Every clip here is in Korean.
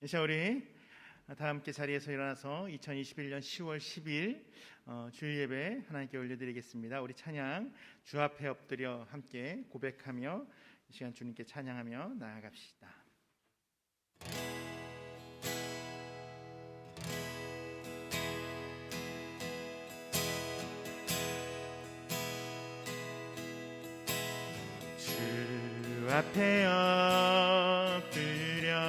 이제 우리 다 함께 자리에서 일어나서 2021년 10월 10일 주일 예배 하나님께 올려드리겠습니다. 우리 찬양 주 앞에 엎드려 함께 고백하며 이 시간 주님께 찬양하며 나아갑시다. 주 앞에 엎드려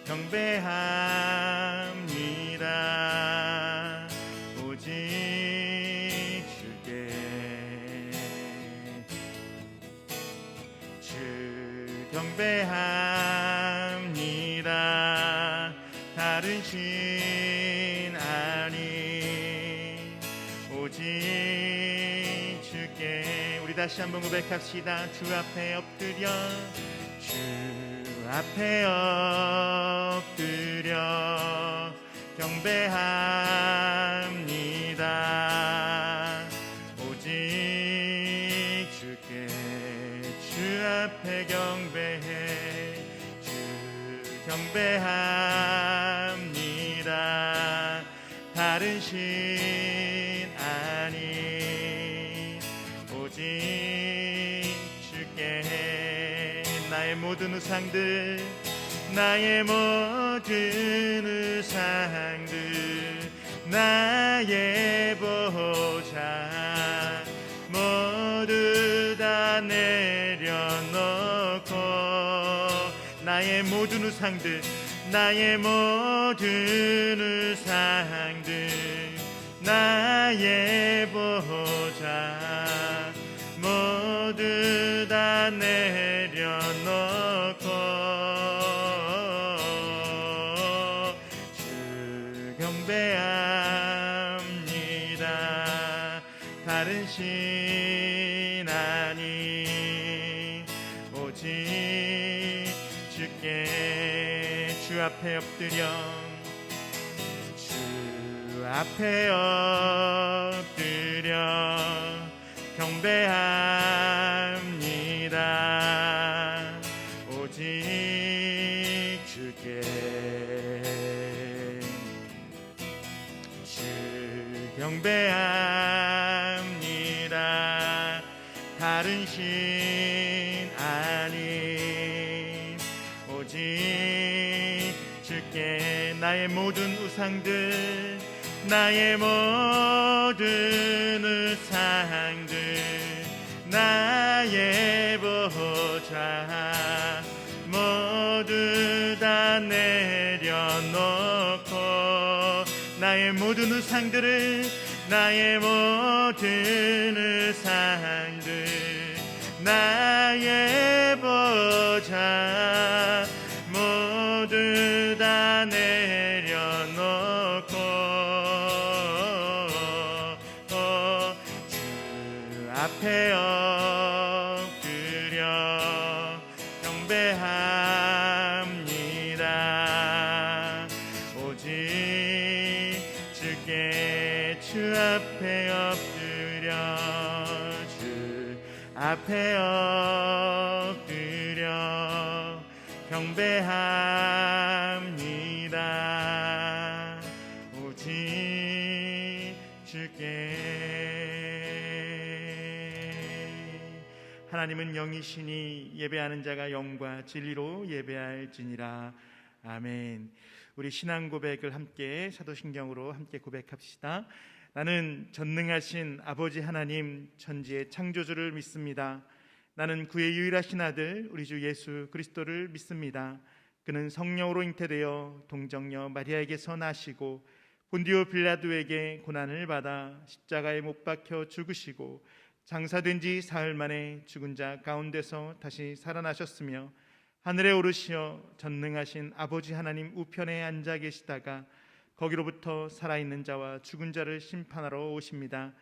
경배합니다. 오직 주께 주 경배합니다. 다른 신 아니 오직 주께. 우리 다시 한번 고백합시다. 주 앞에 엎드려 주 앞에 엎드려 경배합니다. 오직 주께 주 앞에 경배해 주 경배합니다. 다른 신 아니 오직 주께. 나의 모든 우상들 나의 모든 우상들 나의 보좌 모두 다 내려놓고 나의 모든 우상들 나의 모든 우상들 나의 보좌 모두 다 내려놓고 주 경배합니다. 다른 신 아니 오직 주께. 주 앞에 엎드려 주 앞에 엎드려 경배합니다. 오직 주께 주 경배합니다. 다른 신 아니 오직 주께. 나의 모든 우상들 나의 모든 우상들 나의 보좌 모두 다 내려놓고 나의 모든 우상들을 나의 모든 우상들 나의 보좌 모두 다 내려놓고 주 앞에 엎드려 경배합니다. 오직 주께. 주 앞에 엎드려 주 앞에 엎드려 경배합니다. 오직 주께. 하나님은 영이시니 예배하는 자가 영과 진리로 예배할지니라. 아멘. 우리 신앙 고백을 함께 사도신경으로 함께 고백합시다. 나는 전능하신 아버지 하나님 천지의 창조주를 믿습니다. 나는 그의 유일하신 아들 우리 주 예수 그리스도를 믿습니다. 그는 성령으로 잉태되어 동정녀 마리아에게서 나시고 본디오 빌라도에게 고난을 받아 십자가에 못 박혀 죽으시고 장사된 지 사흘 만에 죽은 자 가운데서 다시 살아나셨으며 하늘에 오르시어 전능하신 아버지 하나님 우편에 앉아 계시다가 거기로부터 살아있는 자와 죽은 자를 심판하러 오십니다.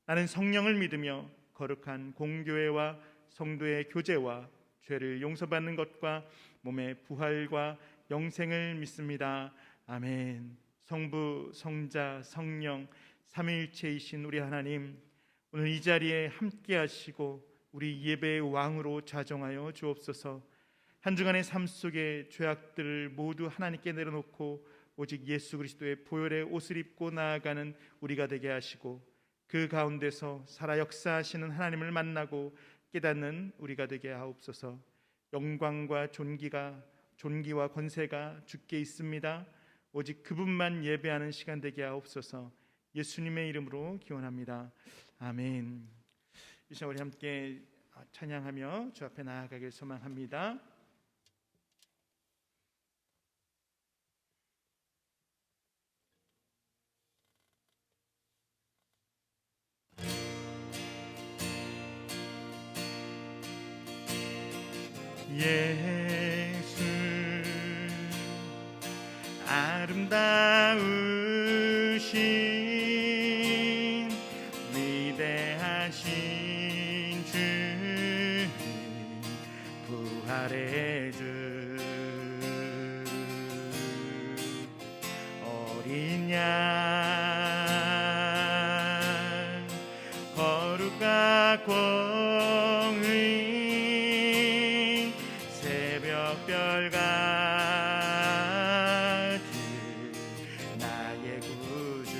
나는 성령을 믿으며 거룩한 공교회와 성도의 교제와 죄를 용서받는 것과 몸의 부활과 영생을 믿습니다. 아멘. 성부, 성자, 성령 삼위일체이신 우리 하나님, 오늘 이 자리에 함께 하시고 우리 예배의 왕으로 좌정하여 주옵소서. 한 주간의 삶 속에 죄악들을 모두 하나님께 내려놓고 오직 예수 그리스도의 보혈의 옷을 입고 나아가는 우리가 되게 하시고, 그 가운데서 살아 역사하시는 하나님을 만나고 깨닫는 우리가 되게 하옵소서. 영광과 존귀와 권세가 주께 있습니다. 오직 그분만 예배하는 시간 되게 하옵소서. 예수님의 이름으로 기원합니다. 아멘. 이 시간 우리 함께 찬양하며 주 앞에 나아가길 소망합니다. 예수 아름다우신 위대하신 주님, 부활의 주, 어린 양 거룩과 공의 새벽별 같은 나의 구주,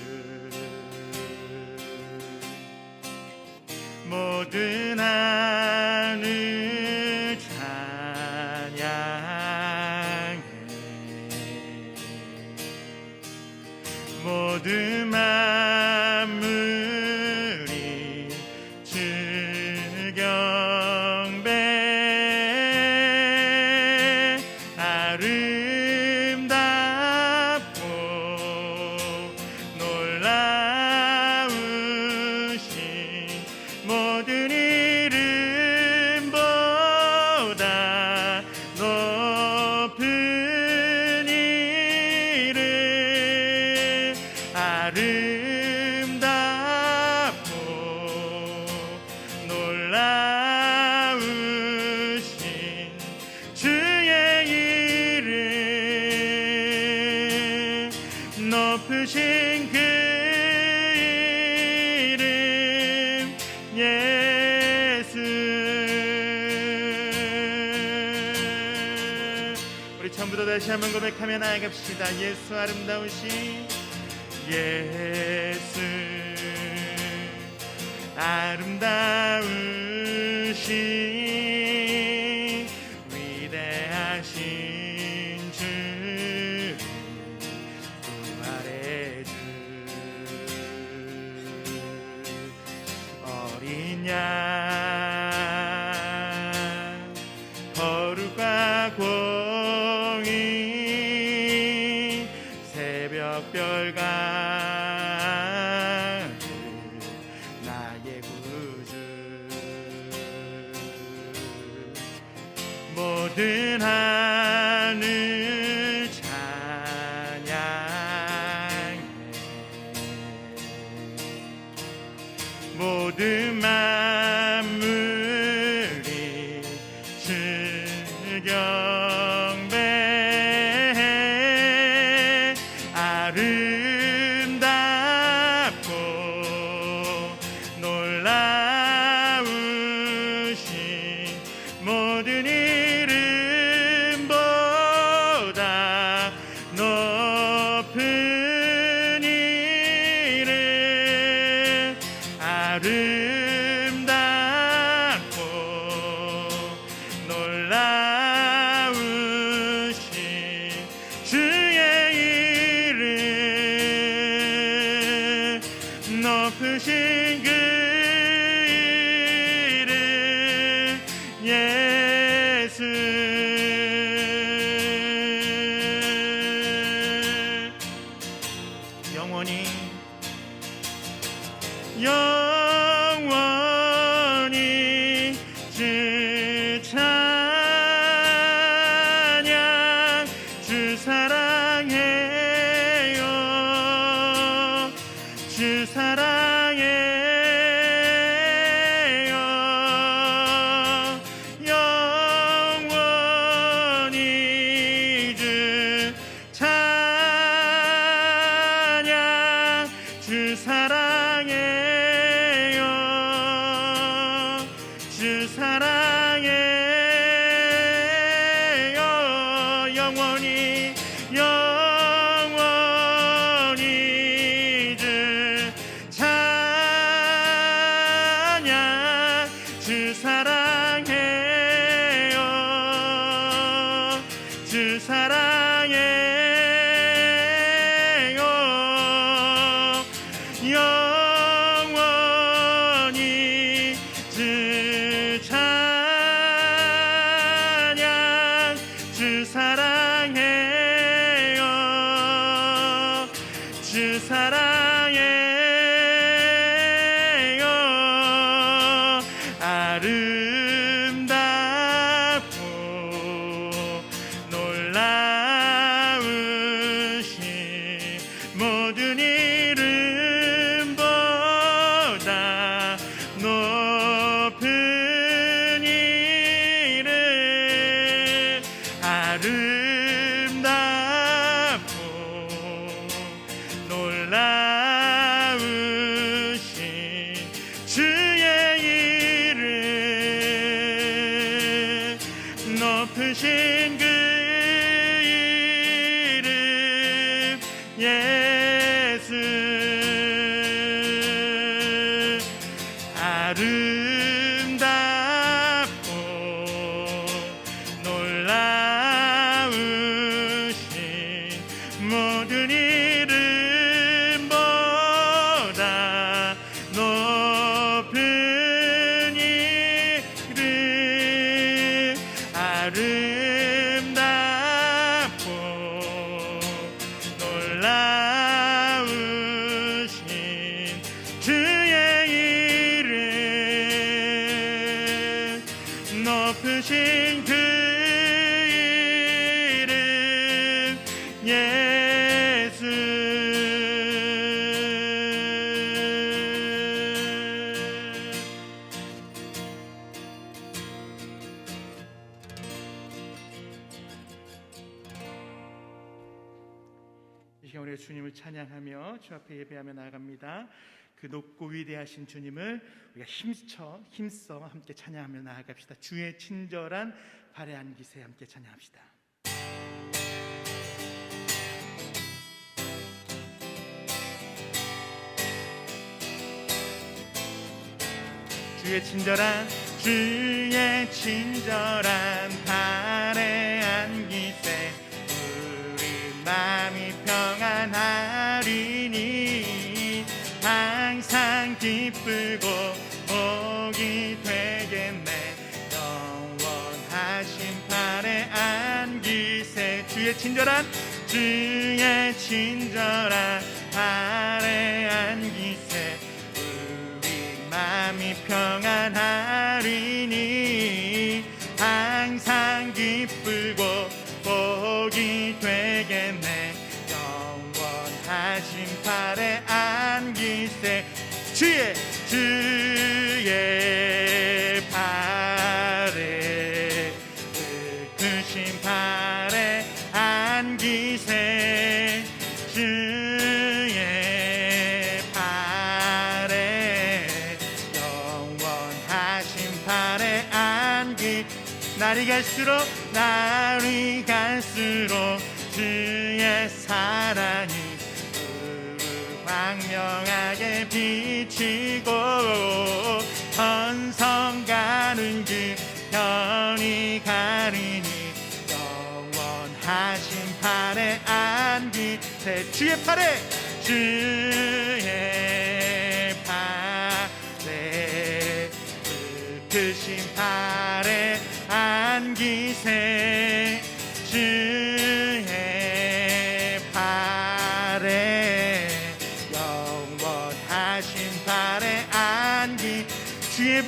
모든 하늘 찬양해, 모든 만물이 주 경배, 아름답고 놀라우신 모든 이름보다 높은 이름, 아름답고 놀라우신 주의 이름, 높으신 그 이름 예수. 우리 처음부터 다시 한번 고백하며 나아갑시다. 예수 아름다우신 예수 아름다우신 위대하신 주, 부활의 주, 어린 양 거룩과 공의 새벽별 같은 나의 구주, 모든 하늘 찬양해, 모든 만물이 주 경배해, 아름답고 놀라우신 모든 이름보다 높은 이름, 아름답고 놀라우신 주의 이름, 높으신 그 이름 예수. 영원히 주 찬양, 주 사랑해요, 주 사랑해요, 영원히 주 찬양, 주 사랑해요, 주 사랑해요, 높으신 그 이름 예수 아름답고 놀라우신 모든 이름보다 높은 이름 아름답고 놀라우신 주의 이름 높으신 그 이름 예수 이 시간 우리가 주님을 찬양하며 주 앞에 예배하며 나아갑니다. 그 높고 위대하신 주님을 우리가 힘써 함께 찬양하며 나아갑시다. 주의 친절한 발에 안기세 함께 찬양합시다. 주의 친절한 발에 안기세 우리 마음이 평안하리니 항상 기쁘고 복이 되겠네 영원하신 발에 안기세 주의 친절한 발에 안기세 우리 마음이 평안하리니 항상 기쁘고 복이 되겠네 영원하신 발에 안기세 주의 발에 크신 발에 안기세 주의 발에 영원하신 발에 안기 날이 갈수록 주의 사랑이 광명하게 비치고 헌성 가는 길 편히 가리니 영원하신 발에 안기세 주의 발에 크신 발에 안기세 주의 발에 영원하신 발에 안기 주의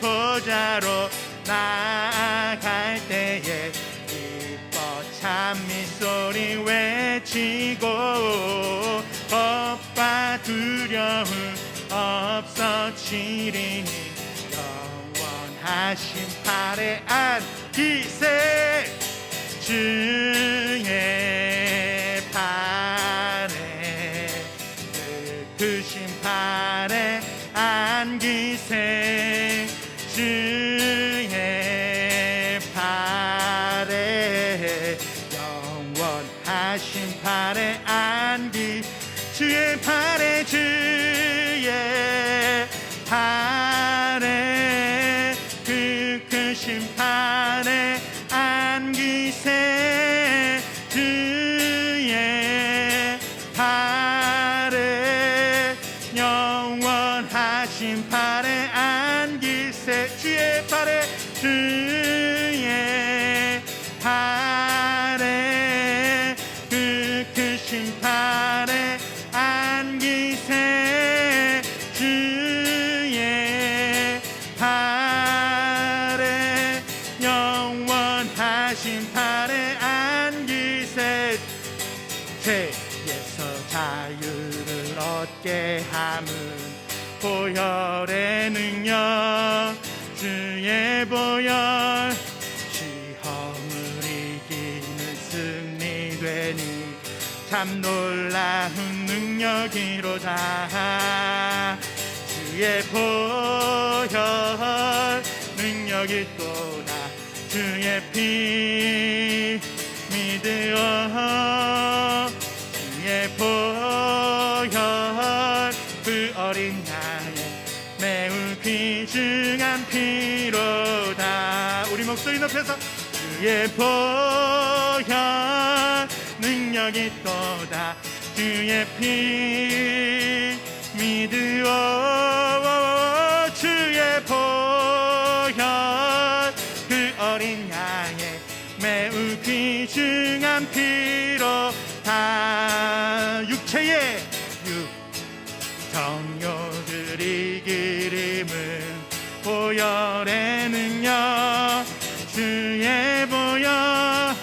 보좌로 나아갈 때에 기뻐 찬미 소리 외치고 겁과 두려움 없어지리니 영원하신 발에 안기세 주의 발에 크신 발에 안기세 주의 발에 영원하신 발에 안기 주의 발에 그 크신 발에 안기세 주의 발에 영원하신 발에 안기세 주의 발에 그 크신 발에 안기세 주의 발에 영원하신 발에 안기세 죄에서 자유를 얻게 함은 보혈의 능력 주의 보혈 시험을 이기는 승리되니 참 놀라운 능력이로다 주의 보혈 능력이 또다 주의 피 믿으어 주의 보혈 그 어린 양의 매우 귀중한 피로다. 우리 목소리 높여서 주의 보혈 능력이 있도다. 주의 피 믿으어 주의 보혈 그 어린 양의 매우 귀중한 피로 다 육체의 정욕들이 기름은 보혈의 능력 주의 보혈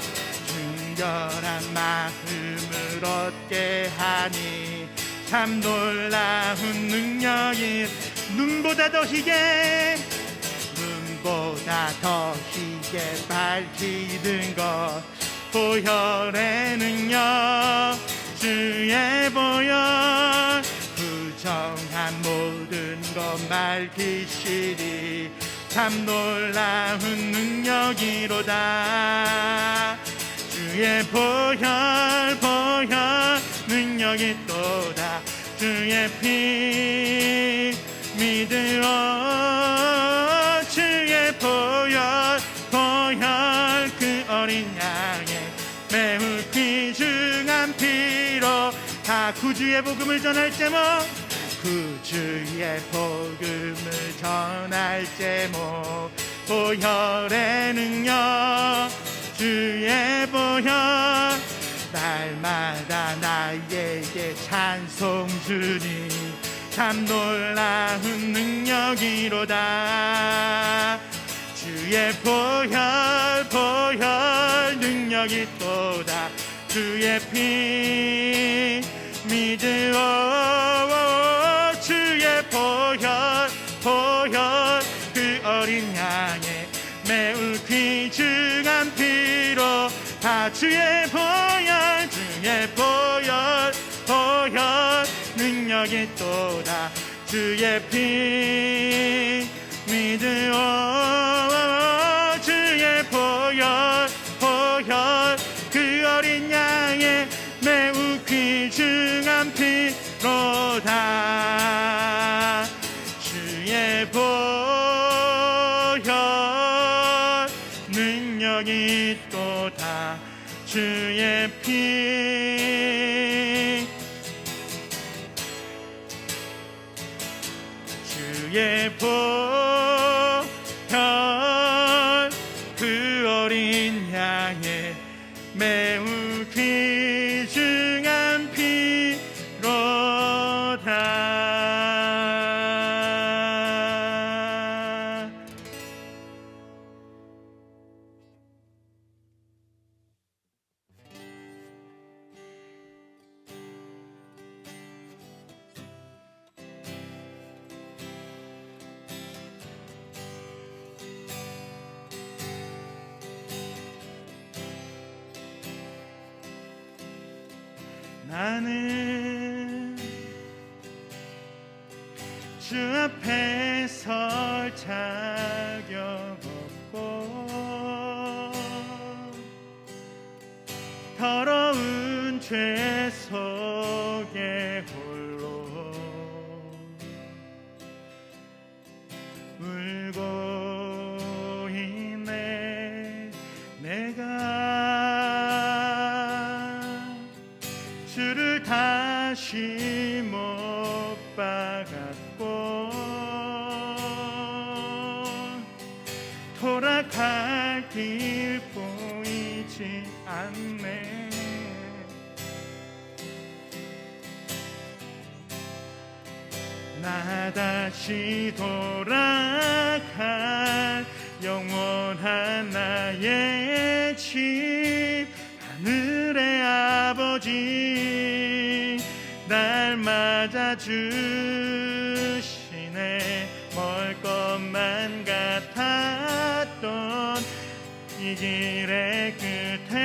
순결한 마음을 얻게 하니 참 놀라운 능력이 눈보다 더 희게 밝히는 것 보혈의 능력 주의 보혈 부정한 모든 것 밝히시리 참 놀라운 능력이로다. 주의 보혈 능력이 또다. 주의 피 믿으어 주의 보혈 그 어린 양의 매우 귀중한 피로 다 구주의 복음을 전할 제목 구주의 복음을 전할 제목 보혈의 능력 주의 보혈 날마다 나에게 찬송 주니 참 놀라운 능력이로다. 주의 보혈 능력이 또다. 주의 피 믿으어 주의 보혈 그 어린 양의 매우 귀중한 피로 다 주의 보혈 능력이 또다. 주의 피 믿으어 주의 보혈 그 어린 양의 매우 귀중한 피로다. 주의 보혈 능력이 또다. 주의 피 주의 보혈 그 어린 양의 매우 귀중한 피로다. 나는 주 앞에 설 자격 없고 더러운 죄 속에 홀로 울고 있네. 내가 주를 다시 못 박았고 돌아갈 길 보이지 않네. 나 다시 돌아갈 영원한 나의 집 하늘의 아버지 날 맞아주시네. 멀 것만 같았던 이 길의 끝에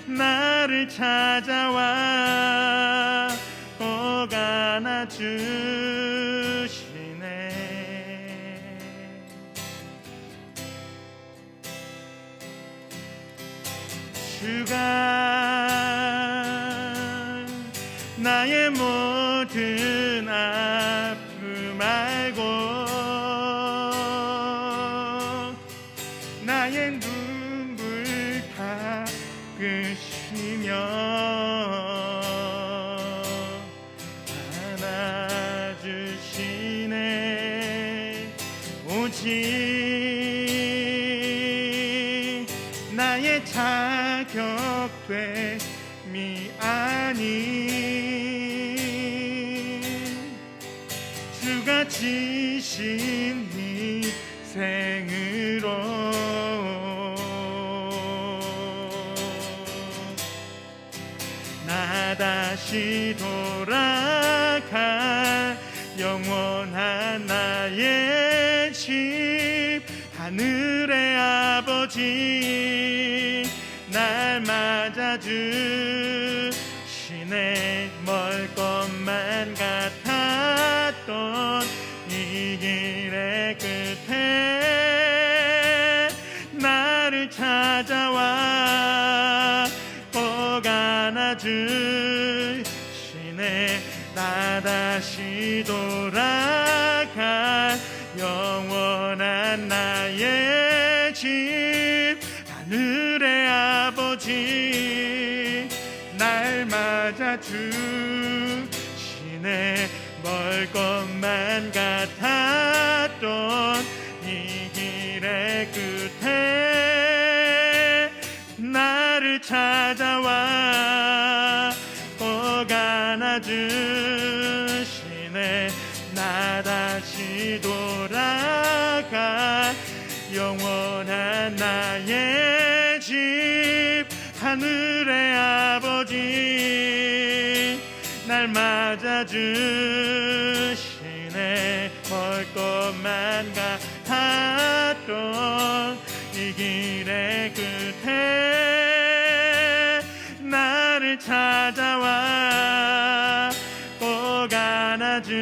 나를 찾아와 꼭 안아주시네. 주가 나의 모든 아픔 알고 나의 눈물 닦으시며 안아주시네. 오직 나의 자격됨이 아닌 주가 지신 희생으로 나 다시 돌아갈 영원한 나의 집 하늘의 아버지 날 맞아주시네. 멀 것만 같았던 이 길의 끝에 나를 찾아와 꼭 안아주시네. 나 다시 돌아갈 영원한 나의 집 하늘의 아버지 날 맞아주시네. 멀 것만 같았던 이 길의 끝에 나를 찾아와 꼭 안아주시네. 나 다시 돌아갈 영원한 나의 집 하늘의 아버지 날 맞아주시네. 멀 것만 같았던 이 길의 끝에 나를 찾아와 꼭 안아주시네.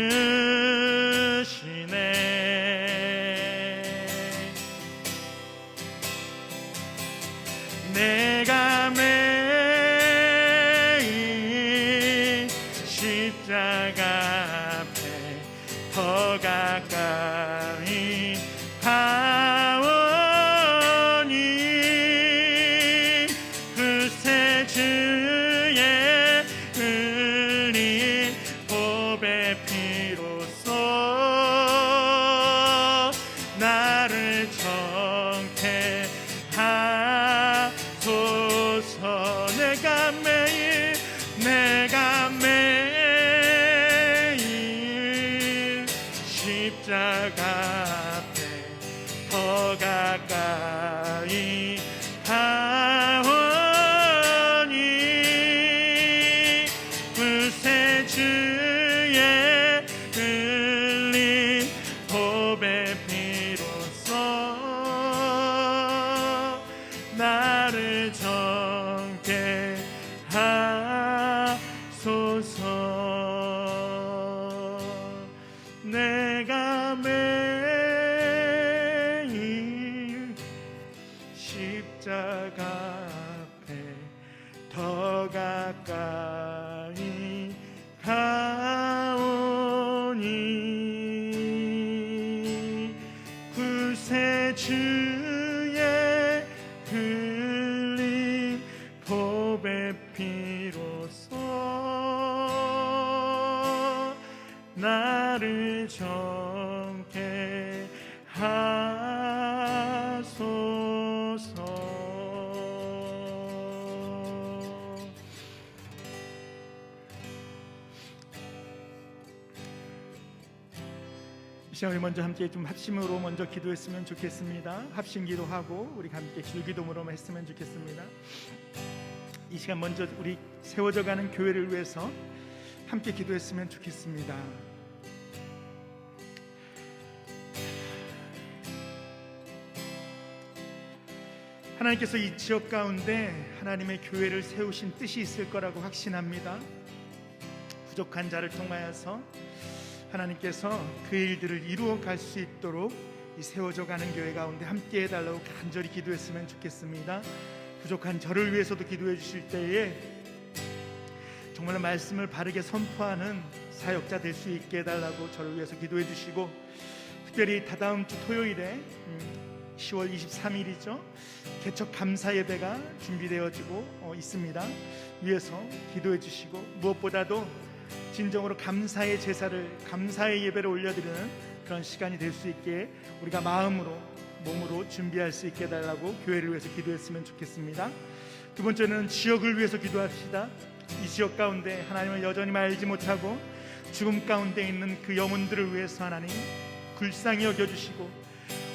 내가 매일 십자가 앞에 더 가까이 가오니 그새 주의 흘린 보배 피로써 나를 정케 하소서. 내가 매일 십자가 앞에 더 가까이 가오니 그새 주의 흘린 보배 피로써 나를 정케 하소서. 내가 매일 십자가 앞에 더 가까이 가오니 그새 주의 흘린 보배 피로써 나를 정케 하소서. 이 시간 우리 먼저 함께 좀 합심으로 먼저 기도했으면 좋겠습니다. 합심 기도하고 우리 함께 줄기도문으로 했으면 좋겠습니다. 이 시간 먼저 우리 세워져가는 교회를 위해서 함께 기도했으면 좋겠습니다. 하나님께서 이 지역 가운데 하나님의 교회를 세우신 뜻이 있을 거라고 확신합니다. 부족한 자를 통하여서 하나님께서 그 일들을 이루어 갈 수 있도록 이 세워져 가는 교회 가운데 함께 해달라고 간절히 기도했으면 좋겠습니다. 부족한 저를 위해서도 기도해 주실 때에 정말로 말씀을 바르게 선포하는 사역자 될 수 있게 해달라고 저를 위해서 기도해 주시고, 특별히 다다음 주 토요일에 10월 23일이죠 개척 감사 예배가 준비되어지고 있습니다. 위해서 기도해 주시고, 무엇보다도 진정으로 감사의 제사를, 감사의 예배를 올려드리는 그런 시간이 될 수 있게 우리가 마음으로 몸으로 준비할 수 있게 해달라고 교회를 위해서 기도했으면 좋겠습니다. 두 번째는 지역을 위해서 기도합시다. 이 지역 가운데 하나님을 여전히 알지 못하고 죽음 가운데 있는 그 영혼들을 위해서 하나님 불쌍히 여겨주시고,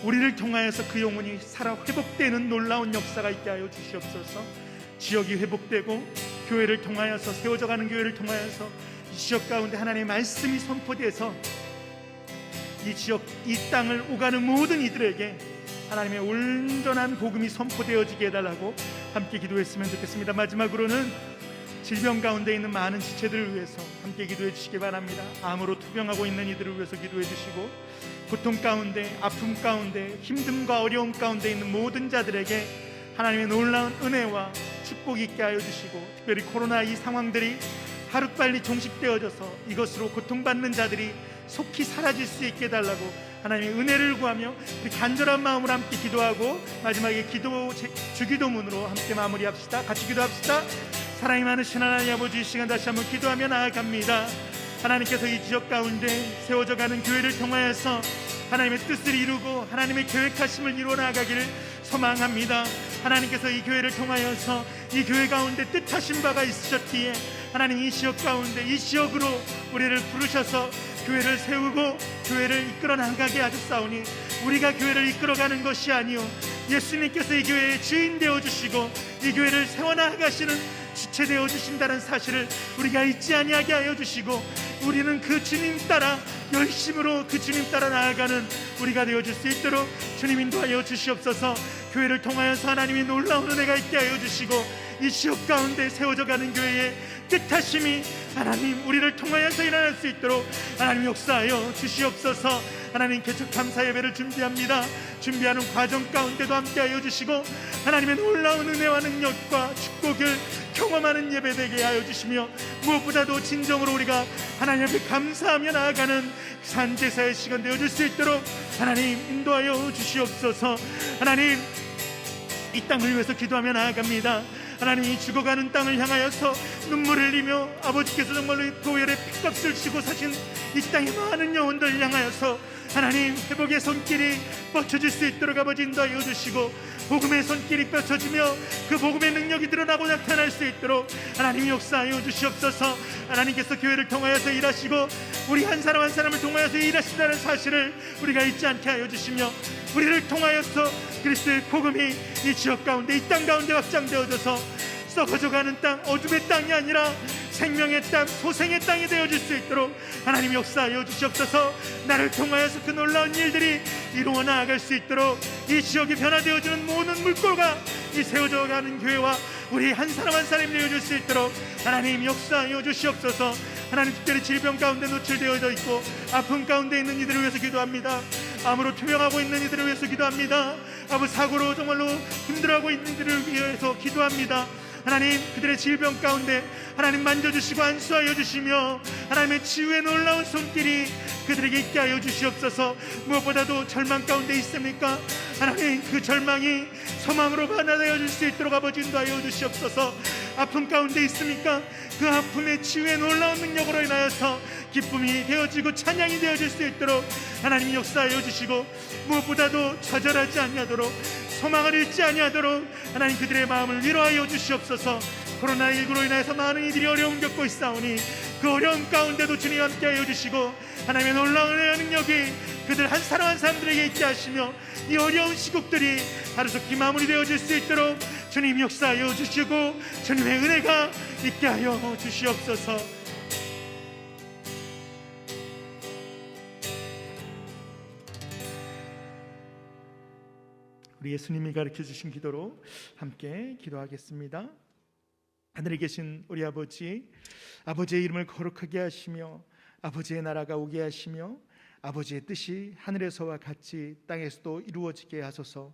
우리를 통하여서 그 영혼이 살아 회복되는 놀라운 역사가 있게 하여 주시옵소서. 지역이 회복되고 교회를 통하여서, 세워져가는 교회를 통하여서 이 지역 가운데 하나님의 말씀이 선포돼서 이 지역, 이 땅을 오가는 모든 이들에게 하나님의 온전한 복음이 선포되어지게 해달라고 함께 기도했으면 좋겠습니다. 마지막으로는 질병 가운데 있는 많은 지체들을 위해서 함께 기도해 주시기 바랍니다. 암으로 투병하고 있는 이들을 위해서 기도해 주시고, 고통 가운데, 아픔 가운데, 힘듦과 어려움 가운데 있는 모든 자들에게 하나님의 놀라운 은혜와 축복이 있게 하여 주시고, 특별히 코로나 이 상황들이 하루빨리 종식되어져서 이것으로 고통받는 자들이 속히 사라질 수 있게 해달라고 하나님의 은혜를 구하며 우리 간절한 마음으로 함께 기도하고, 마지막에 주기도문으로 함께 마무리합시다. 같이 기도합시다. 사랑이 많으신 하나님 아버지, 이 시간 다시 한번 기도하며 나아갑니다. 하나님께서 이 지역 가운데 세워져가는 교회를 통하여서 하나님의 뜻을 이루고 하나님의 계획하심을 이루어 나가기를 소망합니다. 하나님께서 이 교회를 통하여서 이 교회 가운데 뜻하신 바가 있으셨기에 하나님 이 지역 가운데, 이 지역으로 우리를 부르셔서 교회를 세우고 교회를 이끌어 나가게 하셨사오니, 우리가 교회를 이끌어가는 것이 아니요 예수님께서 이 교회의 주인 되어주시고 이 교회를 세워나가시는 주체 되어주신다는 사실을 우리가 잊지 아니하게 하여 주시고, 우리는 그 주님 따라 열심으로 그 주님 따라 나아가는 우리가 되어줄 수 있도록 주님 인도하여 주시옵소서. 교회를 통하여서 하나님의 놀라운 은혜가 있게 하여 주시고, 이 지역 가운데 세워져가는 교회의 뜻하심이 하나님 우리를 통하여서 일어날 수 있도록 하나님 역사하여 주시옵소서. 하나님 개척 감사 예배를 준비합니다. 준비하는 과정 가운데도 함께하여 주시고, 하나님의 놀라운 은혜와 능력과 축복을 경험하는 예배 되게 하여 주시며, 무엇보다도 진정으로 우리가 하나님 앞에 감사하며 나아가는 산제사의 시간 되어줄 수 있도록 하나님 인도하여 주시옵소서. 하나님 이 땅을 위해서 기도하며 나아갑니다. 하나님 이 죽어가는 땅을 향하여서 눈물을 흘리며 아버지께서 정말로 이 보혈의 핏값을 지고 사신 이 땅의 많은 영혼들 향하여서 하나님 회복의 손길이 뻗쳐질 수 있도록 아버지 인도하여 주시고, 복음의 손길이 뻗쳐지며 그 복음의 능력이 드러나고 나타날 수 있도록 하나님 역사하여 주시옵소서. 하나님께서 교회를 통하여서 일하시고 우리 한 사람 한 사람을 통하여서 일하신다는 사실을 우리가 잊지 않게 하여 주시며, 우리를 통하여서 그리스도의 복음이 이 지역 가운데, 이 땅 가운데 확장되어져서 썩어져가는 땅, 어둠의 땅이 아니라 생명의 땅, 소생의 땅이 되어질 수 있도록 하나님 역사하여 주시옵소서. 나를 통하여서 그 놀라운 일들이 이루어 나아갈 수 있도록 이 지역이 변화되어지는 모든 물꼬가 이 세워져가는 교회와 우리 한 사람 한 사람이 되어질 수 있도록 하나님 역사하여 주시옵소서. 하나님 특별히 질병 가운데 노출되어져 있고 아픔 가운데 있는 이들을 위해서 기도합니다. 암으로 투병하고 있는 이들을 위해서 기도합니다. 아버지 사고로 정말로 힘들어하고 있는 이들을 위해서 기도합니다. 하나님 그들의 질병 가운데 하나님 만져주시고 안수하여 주시며 하나님의 치유의 놀라운 손길이 그들에게 있게 하여 주시옵소서. 무엇보다도 절망 가운데 있습니까? 하나님 그 절망이 소망으로 변화되어질 수 있도록 아버지 인도하여 주시옵소서. 아픔 가운데 있습니까? 그 아픔의 치유의 놀라운 능력으로 인하여서 기쁨이 되어지고 찬양이 되어질 수 있도록 하나님 역사하여 주시고, 무엇보다도 좌절하지 아니하도록 소망을 잃지 아니하도록 하나님 그들의 마음을 위로하여 주시옵소서. 코로나19로 인해서 많은 이들이 어려움 겪고 있사오니 그 어려움 가운데도 주님 함께하여 주시고 하나님의 놀라운 은혜와 능력이 그들 한 사람 한 사람들에게 있게 하시며 이 어려운 시국들이 하루속히 마무리되어질 수 있도록 주님 역사하여 주시고 주님의 은혜가 있게 하여 주시옵소서. 우리 예수님이 가르쳐 주신 기도로 함께 기도하겠습니다. 하늘에 계신 우리 아버지, 아버지의 이름을 거룩하게 하시며 아버지의 나라가 오게 하시며 아버지의 뜻이 하늘에서와 같이 땅에서도 이루어지게 하소서.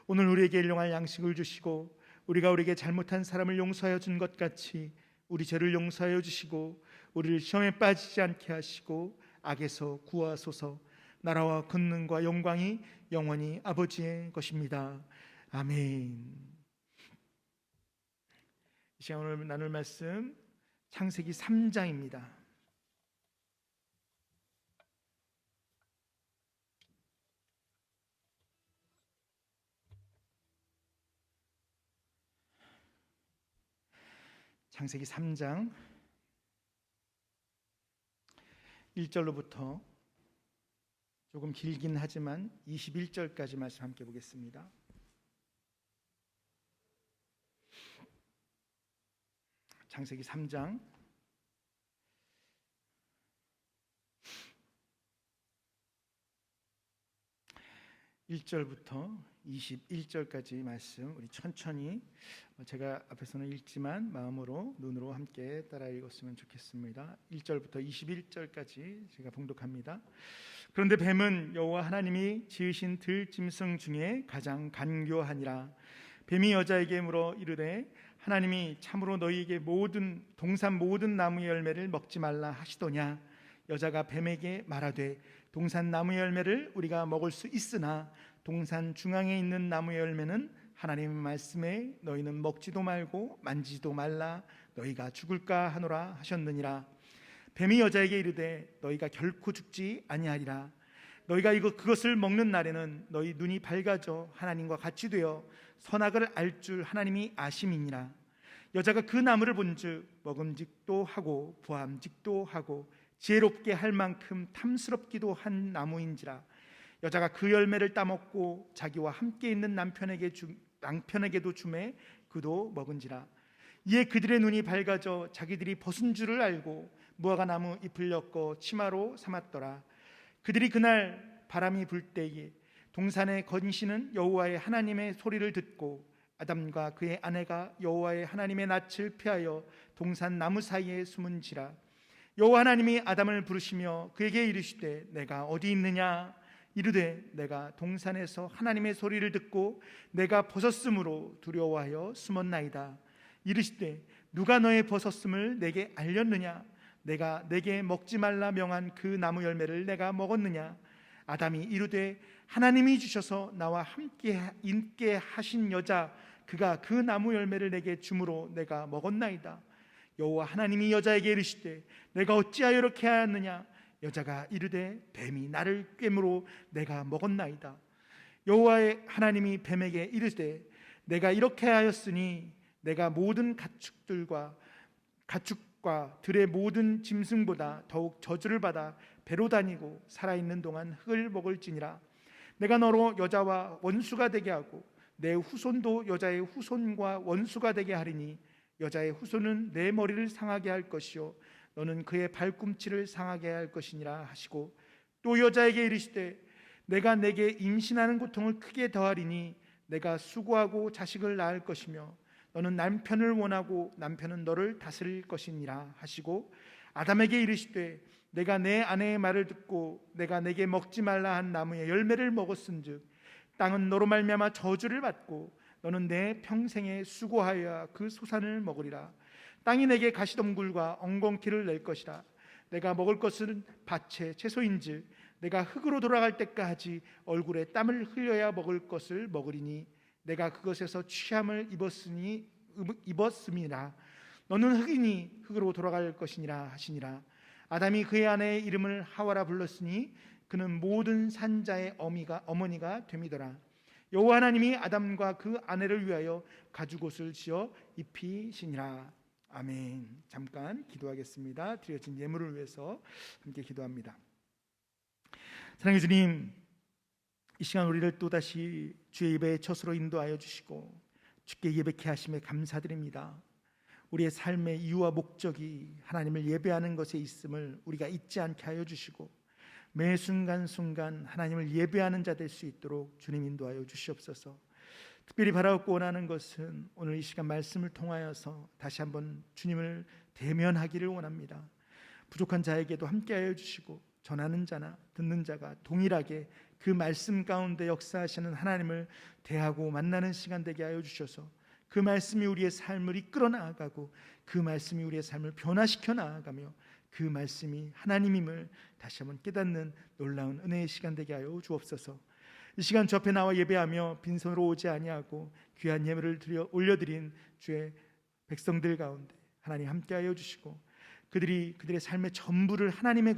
오늘 우리에게 일용할 양식을 주시고 우리가 우리에게 잘못한 사람을 용서하여 준 것 같이 우리 죄를 용서하여 주시고 우리를 시험에 빠지지 않게 하시고 악에서 구하소서. 나라와 권능과 영광이 영원히 아버지의 것입니다. 아멘. 이 시간 오늘 나눌 말씀 창세기 3장입니다. 창세기 3장 1절로부터 조금 길긴 하지만 21절까지 말씀 함께 보겠습니다. 창세기 3장 1절부터 21절까지 말씀 우리 천천히 제가 앞에서는 읽지만 마음으로 눈으로 함께 따라 읽었으면 좋겠습니다. 1절부터 21절까지 제가 봉독합니다. 그런데 뱀은 여호와 하나님이 지으신 들짐승 중에 가장 간교하니라. 뱀이 여자에게 물어 이르되 하나님이 참으로 너희에게 동산 모든 나무의 열매를 먹지 말라 하시더냐. 여자가 뱀에게 말하되 동산 나무의 열매를 우리가 먹을 수 있으나 동산 중앙에 있는 나무의 열매는 하나님의 말씀에 너희는 먹지도 말고 만지지도 말라 너희가 죽을까 하노라 하셨느니라. 뱀이 여자에게 이르되 너희가 결코 죽지 아니하리라. 너희가 그것을 먹는 날에는 너희 눈이 밝아져 하나님과 같이 되어 선악을 알 줄 하나님이 아심이니라. 여자가 그 나무를 본즉 먹음직도 하고 부함직도 하고 지혜롭게 할 만큼 탐스럽기도 한 나무인지라. 여자가 그 열매를 따먹고 자기와 함께 있는 남편에게도 주매 그도 먹은지라. 이에 그들의 눈이 밝아져 자기들이 벗은 줄을 알고 무화과 나무 잎을 엮어 치마로 삼았더라. 그들이 그날 바람이 불 때에 동산의 건시는 여호와의 하나님의 소리를 듣고 아담과 그의 아내가 여호와의 하나님의 낯을 피하여 동산 나무 사이에 숨은지라. 여호와 하나님이 아담을 부르시며 그에게 이르시되 내가 어디 있느냐. 이르되 내가 동산에서 하나님의 소리를 듣고 내가 벗었으므로 두려워하여 숨었나이다. 이르시되 누가 너의 벗었음을 내게 알렸느냐. 내가 내게 먹지 말라 명한 그 나무 열매를 내가 먹었느냐. 아담이 이르되 하나님이 주셔서 나와 함께 있게 하신 여자 그가 그 나무 열매를 내게 주므로 내가 먹었나이다. 여호와 하나님이 여자에게 이르시되 내가 어찌하여 이렇게 하였느냐. 여자가 이르되 뱀이 나를 꿰므로 내가 먹었나이다. 여호와의 하나님이 뱀에게 이르시되 내가 이렇게 하였으니 내가 모든 가축과 들의 모든 짐승보다 더욱 저주를 받아 배로 다니고 살아있는 동안 흙을 먹을지니라. 내가 너로 여자와 원수가 되게 하고 내 후손도 여자의 후손과 원수가 되게 하리니 여자의 후손은 내 머리를 상하게 할 것이요 너는 그의 발꿈치를 상하게 할 것이니라 하시고 또 여자에게 이르시되 내가 내게 임신하는 고통을 크게 더하리니 내가 수고하고 자식을 낳을 것이며 너는 남편을 원하고 남편은 너를 다스릴 것이니라 하시고 아담에게 이르시되 내가 내 아내의 말을 듣고 내가 내게 먹지 말라 한 나무의 열매를 먹었은즉 땅은 너로 말미암아 저주를 받고 너는 내 평생에 수고하여 그 소산을 먹으리라. 땅이 내게 가시덤굴과 엉겅퀴를 낼 것이라. 내가 먹을 것은 밭의 채소인즉 내가 흙으로 돌아갈 때까지 얼굴에 땀을 흘려야 먹을 것을 먹으리니 내가 그것에서 취함을 입었음이라. 너는 흙이니 흙으로 돌아갈 것이니라 하시니라. 아담이 그의 아내의 이름을 하와라 불렀으니 그는 모든 산자의 어머니가 됨이더라. 여호와 하나님이 아담과 그 아내를 위하여 가죽옷을 지어 입히시니라. 아멘. 잠깐 기도하겠습니다. 드려진 예물을 위해서 함께 기도합니다. 사랑해 주님, 이 시간 우리를 또다시 주의 예배의 젖으로 인도하여 주시고 주께 예배케 하심에 감사드립니다. 우리의 삶의 이유와 목적이 하나님을 예배하는 것에 있음을 우리가 잊지 않게 하여 주시고 매 순간순간 하나님을 예배하는 자 될 수 있도록 주님 인도하여 주시옵소서. 특별히 바라고 원하는 것은 오늘 이 시간 말씀을 통하여서 다시 한번 주님을 대면하기를 원합니다. 부족한 자에게도 함께하여 주시고 전하는 자나 듣는 자가 동일하게 그 말씀 가운데 역사하시는 하나님을 대하고 만나는 시간 되게 하여 주셔서 그 말씀이 우리의 삶을 이끌어 나아가고 그 말씀이 우리의 삶을 변화시켜 나아가며 그 말씀이 하나님임을 다시 한번 깨닫는 놀라운 은혜의 시간 되게 하여 주옵소서. 이 시간 주 앞에 나와 예배하며 빈손으로 오지 아니하고 귀한 예물을 올려드린 주의 백성들 가운데 하나님 함께하여 주시고 그들의 삶의 전부를 하나님의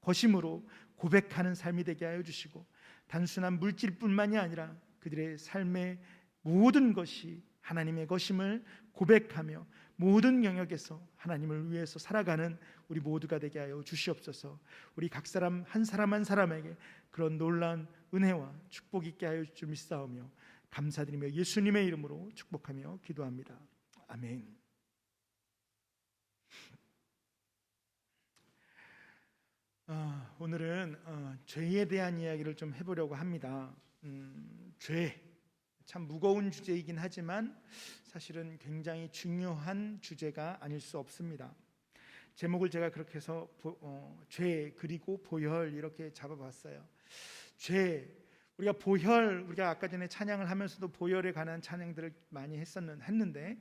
것임으로 고백하는 삶이 되게 하여 주시고 단순한 물질뿐만이 아니라 그들의 삶의 모든 것이 하나님의 것임을 고백하며 모든 영역에서 하나님을 위해서 살아가는 우리 모두가 되게 하여 주시옵소서. 우리 각 사람 한 사람에게 그런 놀라운 은혜와 축복이 있게 하여 주 믿사오며 감사드리며 예수님의 이름으로 축복하며 기도합니다. 아멘. 오늘은 죄에 대한 이야기를 좀 해보려고 합니다. 죄 참 무거운 주제이긴 하지만 사실은 굉장히 중요한 주제가 아닐 수 없습니다. 제목을 제가 그렇게 해서 죄 그리고 보혈 이렇게 잡아봤어요. 죄, 우리가 아까 전에 찬양을 하면서도 보혈에 관한 찬양들을 많이 했는데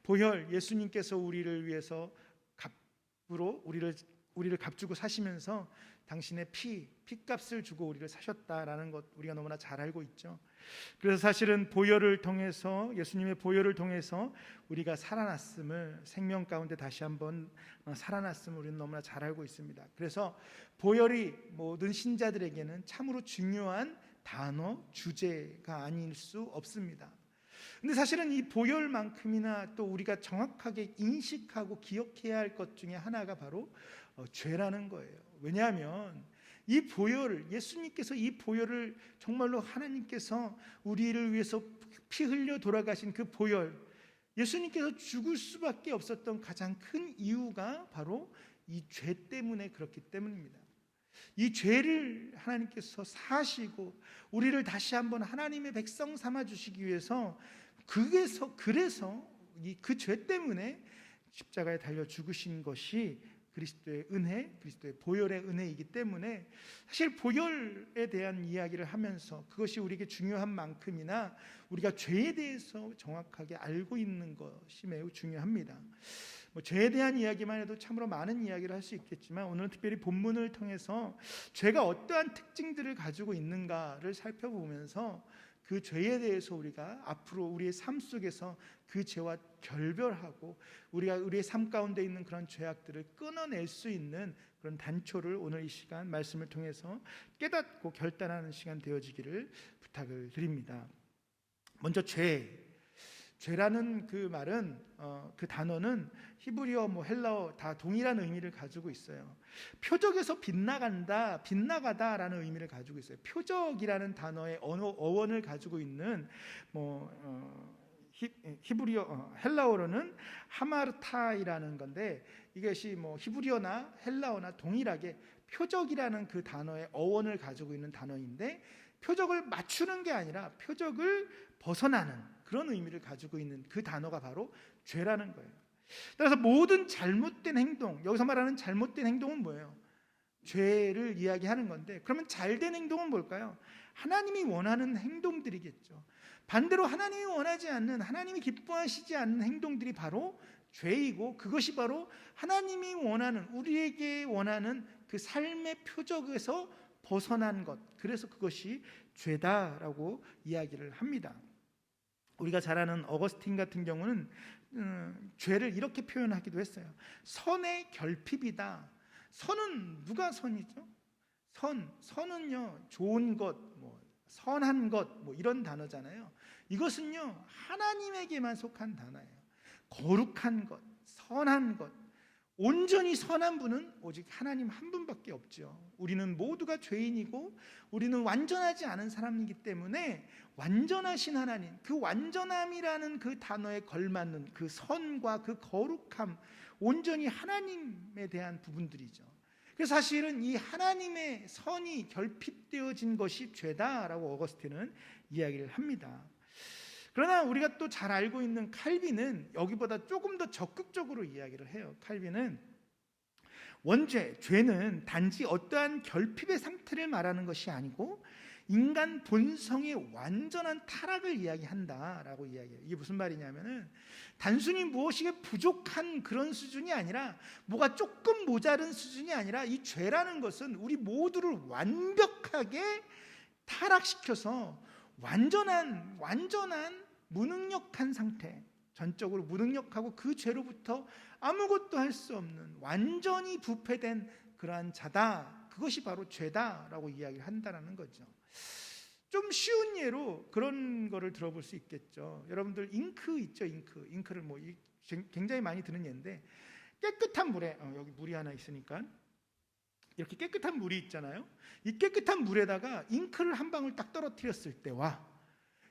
보혈, 예수님께서 우리를 위해서 값으로 우리를 값주고 사시면서 당신의 피값을 주고 우리를 사셨다라는 것 우리가 너무나 잘 알고 있죠. 그래서 사실은 보혈을 통해서, 예수님의 보혈을 통해서 우리가 살아났음을, 생명 가운데 다시 한번 살아났음을 우리는 너무나 잘 알고 있습니다. 그래서 보혈이 모든 신자들에게는 참으로 중요한 단어, 주제가 아닐 수 없습니다. 근데 사실은 이 보혈만큼이나 또 우리가 정확하게 인식하고 기억해야 할 것 중에 하나가 바로 죄라는 거예요. 왜냐하면 이 보혈을, 예수님께서 이 보혈을 정말로 하나님께서 우리를 위해서 피 흘려 돌아가신 그 보혈, 예수님께서 죽을 수밖에 없었던 가장 큰 이유가 바로 이 죄 때문에 그렇기 때문입니다. 이 죄를 하나님께서 사시고 우리를 다시 한번 하나님의 백성 삼아 주시기 위해서 그래서 그 죄 때문에 십자가에 달려 죽으신 것이 그리스도의 은혜, 그리스도의 보혈의 은혜이기 때문에 사실 보혈에 대한 이야기를 하면서 그것이 우리에게 중요한 만큼이나 우리가 죄에 대해서 정확하게 알고 있는 것이 매우 중요합니다. 죄에 대한 이야기만 해도 참으로 많은 이야기를 할 수 있겠지만 오늘은 특별히 본문을 통해서 죄가 어떠한 특징들을 가지고 있는가를 살펴보면서 그 죄에 대해서 우리가 앞으로 우리의 삶 속에서 그 죄와 결별하고 우리가 우리의 삶 가운데 있는 그런 죄악들을 끊어낼 수 있는 그런 단초를 오늘 이 시간 말씀을 통해서 깨닫고 결단하는 시간 되어지기를 부탁을 드립니다. 먼저 죄라는 그 말은 그 단어는 히브리어, 헬라어 다 동일한 의미를 가지고 있어요. 표적에서 빗나가다라는 의미를 가지고 있어요. 표적이라는 단어의 어원을 가지고 있는 히브리어, 헬라어로는 하마르타이라는 건데 이것이 히브리어나 헬라어나 동일하게 표적이라는 그 단어의 어원을 가지고 있는 단어인데 표적을 맞추는 게 아니라 표적을 벗어나는 그런 의미를 가지고 있는 그 단어가 바로 죄라는 거예요. 따라서 모든 잘못된 행동, 여기서 말하는 잘못된 행동은 뭐예요? 죄를 이야기하는 건데 그러면 잘된 행동은 뭘까요? 하나님이 원하는 행동들이겠죠. 반대로 하나님이 원하지 않는, 하나님이 기뻐하시지 않는 행동들이 바로 죄이고 그것이 바로 하나님이 원하는, 우리에게 원하는 그 삶의 표적에서 벗어난 것, 그래서 그것이 죄다라고 이야기를 합니다. 우리가 잘 아는 어거스틴 같은 경우는 죄를 이렇게 표현하기도 했어요. 선의 결핍이다. 선은 누가 선이죠? 선은요 좋은 것, 선한 것 이런 단어잖아요. 이것은요 하나님에게만 속한 단어예요. 거룩한 것, 선한 것, 온전히 선한 분은 오직 하나님 한 분밖에 없죠. 우리는 모두가 죄인이고 우리는 완전하지 않은 사람이기 때문에 완전하신 하나님, 그 완전함이라는 그 단어에 걸맞는 그 선과 그 거룩함, 온전히 하나님에 대한 부분들이죠. 그래서 사실은 이 하나님의 선이 결핍되어진 것이 죄다라고 어거스틴은 이야기를 합니다. 그러나 우리가 또 잘 알고 있는 칼빈은 여기보다 조금 더 적극적으로 이야기를 해요. 칼빈은 죄는 단지 어떠한 결핍의 상태를 말하는 것이 아니고 인간 본성의 완전한 타락을 이야기한다라고 이야기해요. 이게 무슨 말이냐면은 단순히 무엇이 부족한 그런 수준이 아니라, 뭐가 조금 모자른 수준이 아니라, 이 죄라는 것은 우리 모두를 완벽하게 타락시켜서 완전한 무능력한 상태, 전적으로 무능력하고 그 죄로부터 아무것도 할 수 없는 완전히 부패된 그러한 자다. 그것이 바로 죄다라고 이야기를 한다는 거죠. 좀 쉬운 예로 그런 거를 들어볼 수 있겠죠. 여러분들 잉크 있죠? 잉크를 뭐 굉장히 많이 드는 예인데, 깨끗한 물에 여기 물이 하나 있으니까 이렇게 깨끗한 물이 있잖아요. 이 깨끗한 물에다가 잉크를 한 방울 딱 떨어뜨렸을 때와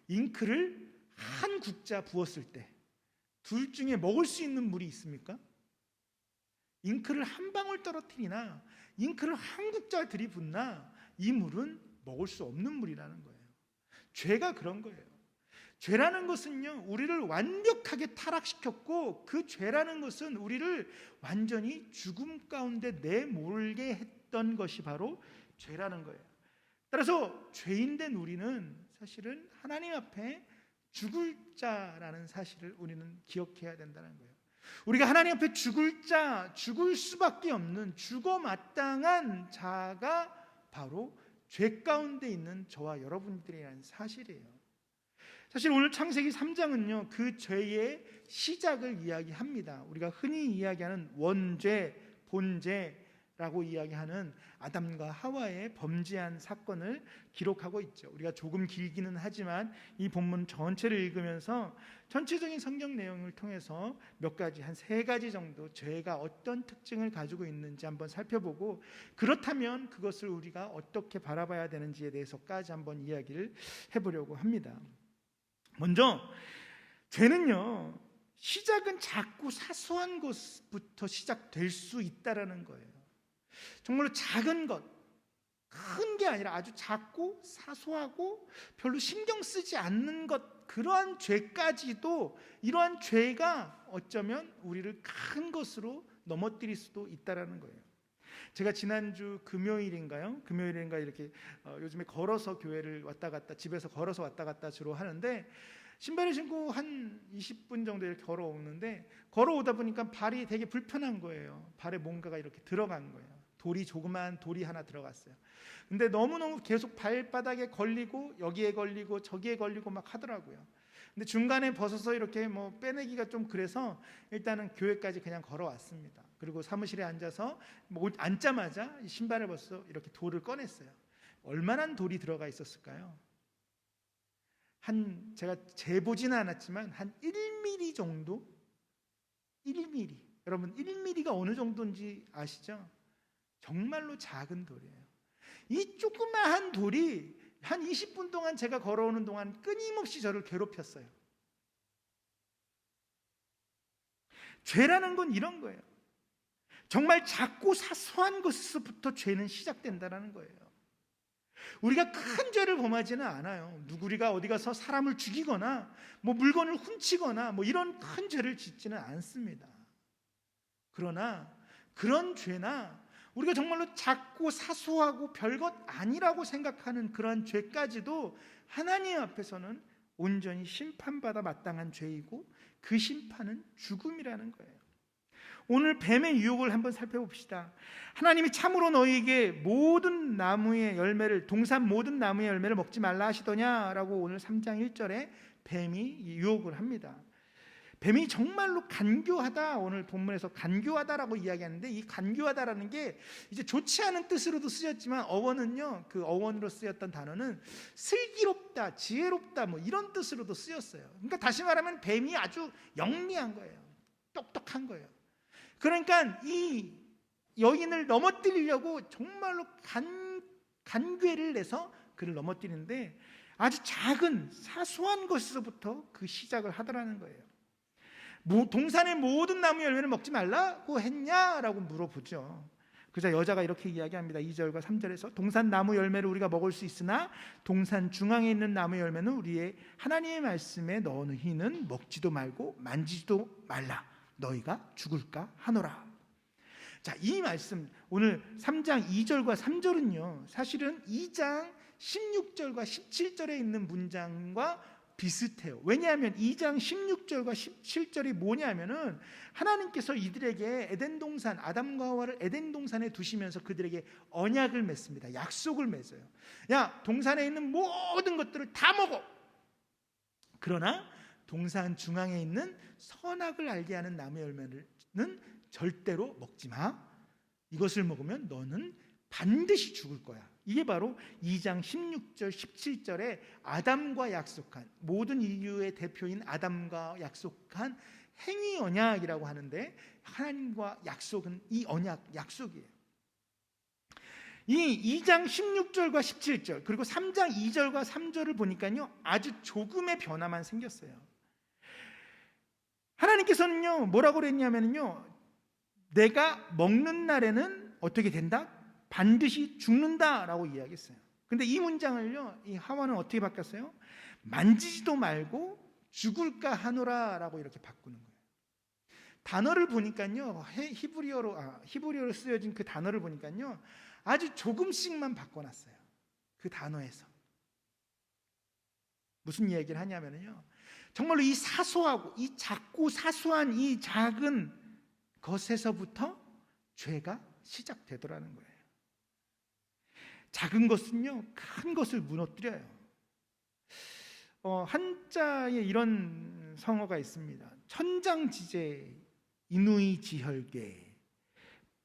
잉크를 한 국자 부었을 때, 둘 중에 먹을 수 있는 물이 있습니까? 잉크를 한 방울 떨어뜨리나 잉크를 한 국자 들이붓나, 이 물은 먹을 수 없는 물이라는 거예요. 죄가 그런 거예요. 죄라는 것은요, 우리를 완벽하게 타락시켰고, 그 죄라는 것은 우리를 완전히 죽음 가운데 내몰게 했던 것이 바로 죄라는 거예요. 따라서 죄인된 우리는 사실은 하나님 앞에 죽을 자라는 사실을 우리는 기억해야 된다는 거예요. 우리가 하나님 앞에 죽을 수밖에 없는 죽어 마땅한 자가 바로 죄 가운데 있는 저와 여러분들이라는 사실이에요. 사실 오늘 창세기 3장은요, 그 죄의 시작을 이야기합니다. 우리가 흔히 이야기하는 원죄, 본죄라고 이야기하는 아담과 하와의 범죄한 사건을 기록하고 있죠. 우리가 조금 길기는 하지만 이 본문 전체를 읽으면서 전체적인 성경 내용을 통해서 몇 가지, 한 3가지 정도 죄가 어떤 특징을 가지고 있는지 한번 살펴보고, 그렇다면 그것을 우리가 어떻게 바라봐야 되는지에 대해서까지 한번 이야기를 해보려고 합니다. 먼저 죄는요, 시작은 작고 사소한 것부터 시작될 수 있다라는 거예요. 정말로 작은 것, 큰 게 아니라 아주 작고 사소하고 별로 신경 쓰지 않는 것, 그러한 죄까지도, 이러한 죄가 어쩌면 우리를 큰 것으로 넘어뜨릴 수도 있다라는 거예요. 제가 지난주 금요일인가 이렇게 요즘에 걸어서 교회를 왔다 갔다, 집에서 걸어서 왔다 갔다 주로 하는데, 신발을 신고 한 20분 정도 이렇게 걸어오는데, 걸어오다 보니까 발이 되게 불편한 거예요. 발에 뭔가가 이렇게 들어간 거예요. 조그만 돌이 하나 들어갔어요. 근데 너무너무 계속 발바닥에 걸리고 여기에 걸리고 저기에 걸리고 막 하더라고요. 근데 중간에 벗어서 이렇게 뭐 빼내기가 좀 그래서 일단은 교회까지 그냥 걸어왔습니다. 그리고 사무실에 앉아서 앉자마자 신발을 벗어 이렇게 돌을 꺼냈어요. 얼마나 돌이 들어가 있었을까요? 제가 재보지는 않았지만 한 1mm 정도? 1mm. 여러분 1mm가 어느 정도인지 아시죠? 정말로 작은 돌이에요. 이 조그마한 돌이 한 20분 동안 제가 걸어오는 동안 끊임없이 저를 괴롭혔어요. 죄라는 건 이런 거예요. 정말 작고 사소한 것에서부터 죄는 시작된다는 거예요. 우리가 큰 죄를 범하지는 않아요. 누구리가 어디 가서 사람을 죽이거나 뭐 물건을 훔치거나 뭐 이런 큰 죄를 짓지는 않습니다. 그러나 그런 죄나 우리가 정말로 작고 사소하고 별것 아니라고 생각하는 그러한 죄까지도 하나님 앞에서는 온전히 심판받아 마땅한 죄이고, 그 심판은 죽음이라는 거예요. 오늘 뱀의 유혹을 한번 살펴봅시다. 하나님이 참으로 너희에게 모든 나무의 열매를, 동산 모든 나무의 열매를 먹지 말라 하시더냐라고 오늘 3장 1절에 뱀이 유혹을 합니다. 뱀이 정말로 간교하다, 오늘 본문에서 간교하다라고 이야기하는데, 이 간교하다라는 게 이제 좋지 않은 뜻으로도 쓰였지만, 어원은요, 그 어원으로 쓰였던 단어는 슬기롭다, 지혜롭다 뭐 이런 뜻으로도 쓰였어요. 그러니까 다시 말하면 뱀이 아주 영리한 거예요. 똑똑한 거예요. 그러니까 이 여인을 넘어뜨리려고 정말로 간괴를 내서 그를 넘어뜨리는데, 아주 작은 사소한 것에서부터 그 시작을 하더라는 거예요. 동산의 모든 나무 열매를 먹지 말라고 했냐라고 물어보죠. 그래서 여자가 이렇게 이야기합니다. 2절과 3절에서 동산 나무 열매를 우리가 먹을 수 있으나 동산 중앙에 있는 나무 열매는 우리의 하나님의 말씀에 너희는 먹지도 말고 만지지도 말라, 너희가 죽을까 하노라. 자, 이 말씀 오늘 3장 2절과 3절은요 사실은 2장 16절과 17절에 있는 문장과 비슷해요. 왜냐하면 2장 16절과 17절이 뭐냐면은 하나님께서 이들에게 에덴 동산, 아담과 하와를 에덴 동산에 두시면서 그들에게 언약을 맺습니다. 약속을 맺어요. 야, 동산에 있는 모든 것들을 다 먹어. 그러나 동산 중앙에 있는 선악을 알게 하는 나무 열매는 절대로 먹지 마. 이것을 먹으면 너는 반드시 죽을 거야. 이게 바로 2장 16절 17절에 아담과 약속한, 모든 인류의 대표인 아담과 약속한 행위 언약이라고 하는데, 하나님과 약속은 이 언약, 약속이에요. 이 2장 16절과 17절 그리고 3장 2절과 3절을 보니까요 아주 조금의 변화만 생겼어요. 하나님께서는요 뭐라고 그랬냐면요, 내가 먹는 날에는 어떻게 된다? 반드시 죽는다라고 이야기했어요. 근데 이 문장을요 이 하와는 어떻게 바꿨어요? 만지지도 말고 죽을까 하노라라고 이렇게 바꾸는 거예요. 단어를 보니까요 히브리어로 쓰여진 그 단어를 보니까요 아주 조금씩만 바꿔놨어요. 그 단어에서 무슨 얘기를 하냐면요, 정말로 이 사소하고 이 작고 사소한 이 작은 것에서부터 죄가 시작되더라는 거예요. 작은 것은요 큰 것을 무너뜨려요. 한자에 이런 성어가 있습니다. 천장지제 인우이지혈계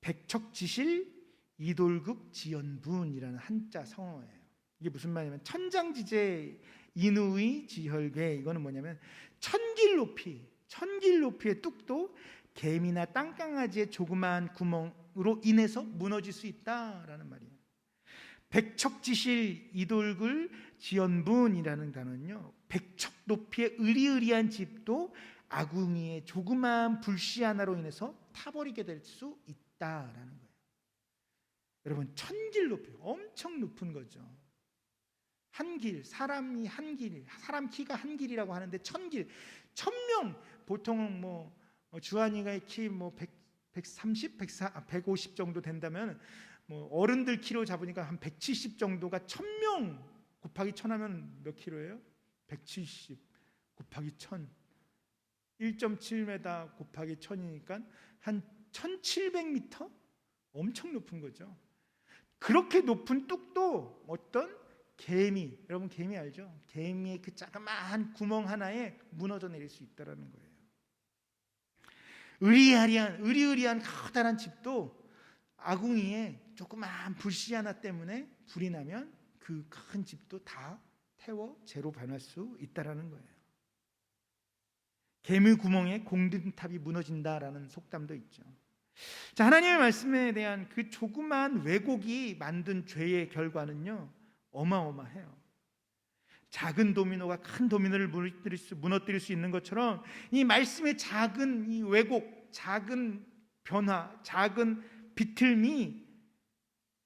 백척지실 이돌극 지연분이라는 한자 성어예요. 이게 무슨 말이냐면 천장지제 인우이지혈계, 이거는 뭐냐면 천길 높이의 뚝도 개미나 땅강아지의 조그마한 구멍으로 인해서 무너질 수 있다라는 말이에요. 백척지실 이돌글 지연분이라는 단어는요, 백척 높이의 으리으리한 집도 아궁이의 조그마한 불씨 하나로 인해서 타버리게 될 수 있다라는 거예요. 여러분, 천길 높이, 엄청 높은 거죠. 한 길, 사람이 한 길, 사람 키가 한 길이라고 하는데 천길, 1000명, 보통은 뭐 주한이가 키 뭐 130, 150 정도 된다면 뭐 어른들 키로 잡으니까 한 170 정도가 1000명 곱하기 1000 하면 몇 킬로예요? 170 곱하기 1000, 1.7m 곱하기 1000이니까 한 1700m? 엄청 높은 거죠. 그렇게 높은 뚝도 어떤 개미, 여러분 개미 알죠? 개미의 그 자그마한 구멍 하나에 무너져 내릴 수 있다는 거예요. 으리으리한 커다란 집도 아궁이에 조그마한 불씨 하나 때문에 불이 나면 그 큰 집도 다 태워 재로 변할 수 있다는 거예요. 개미 구멍에 공든탑이 무너진다라는 속담도 있죠. 자, 하나님의 말씀에 대한 그 조그마한 왜곡이 만든 죄의 결과는요 어마어마해요. 작은 도미노가 큰 도미노를 무너뜨릴 수 있는 것처럼 이 말씀의 작은 이 왜곡, 작은 변화, 작은 비틀미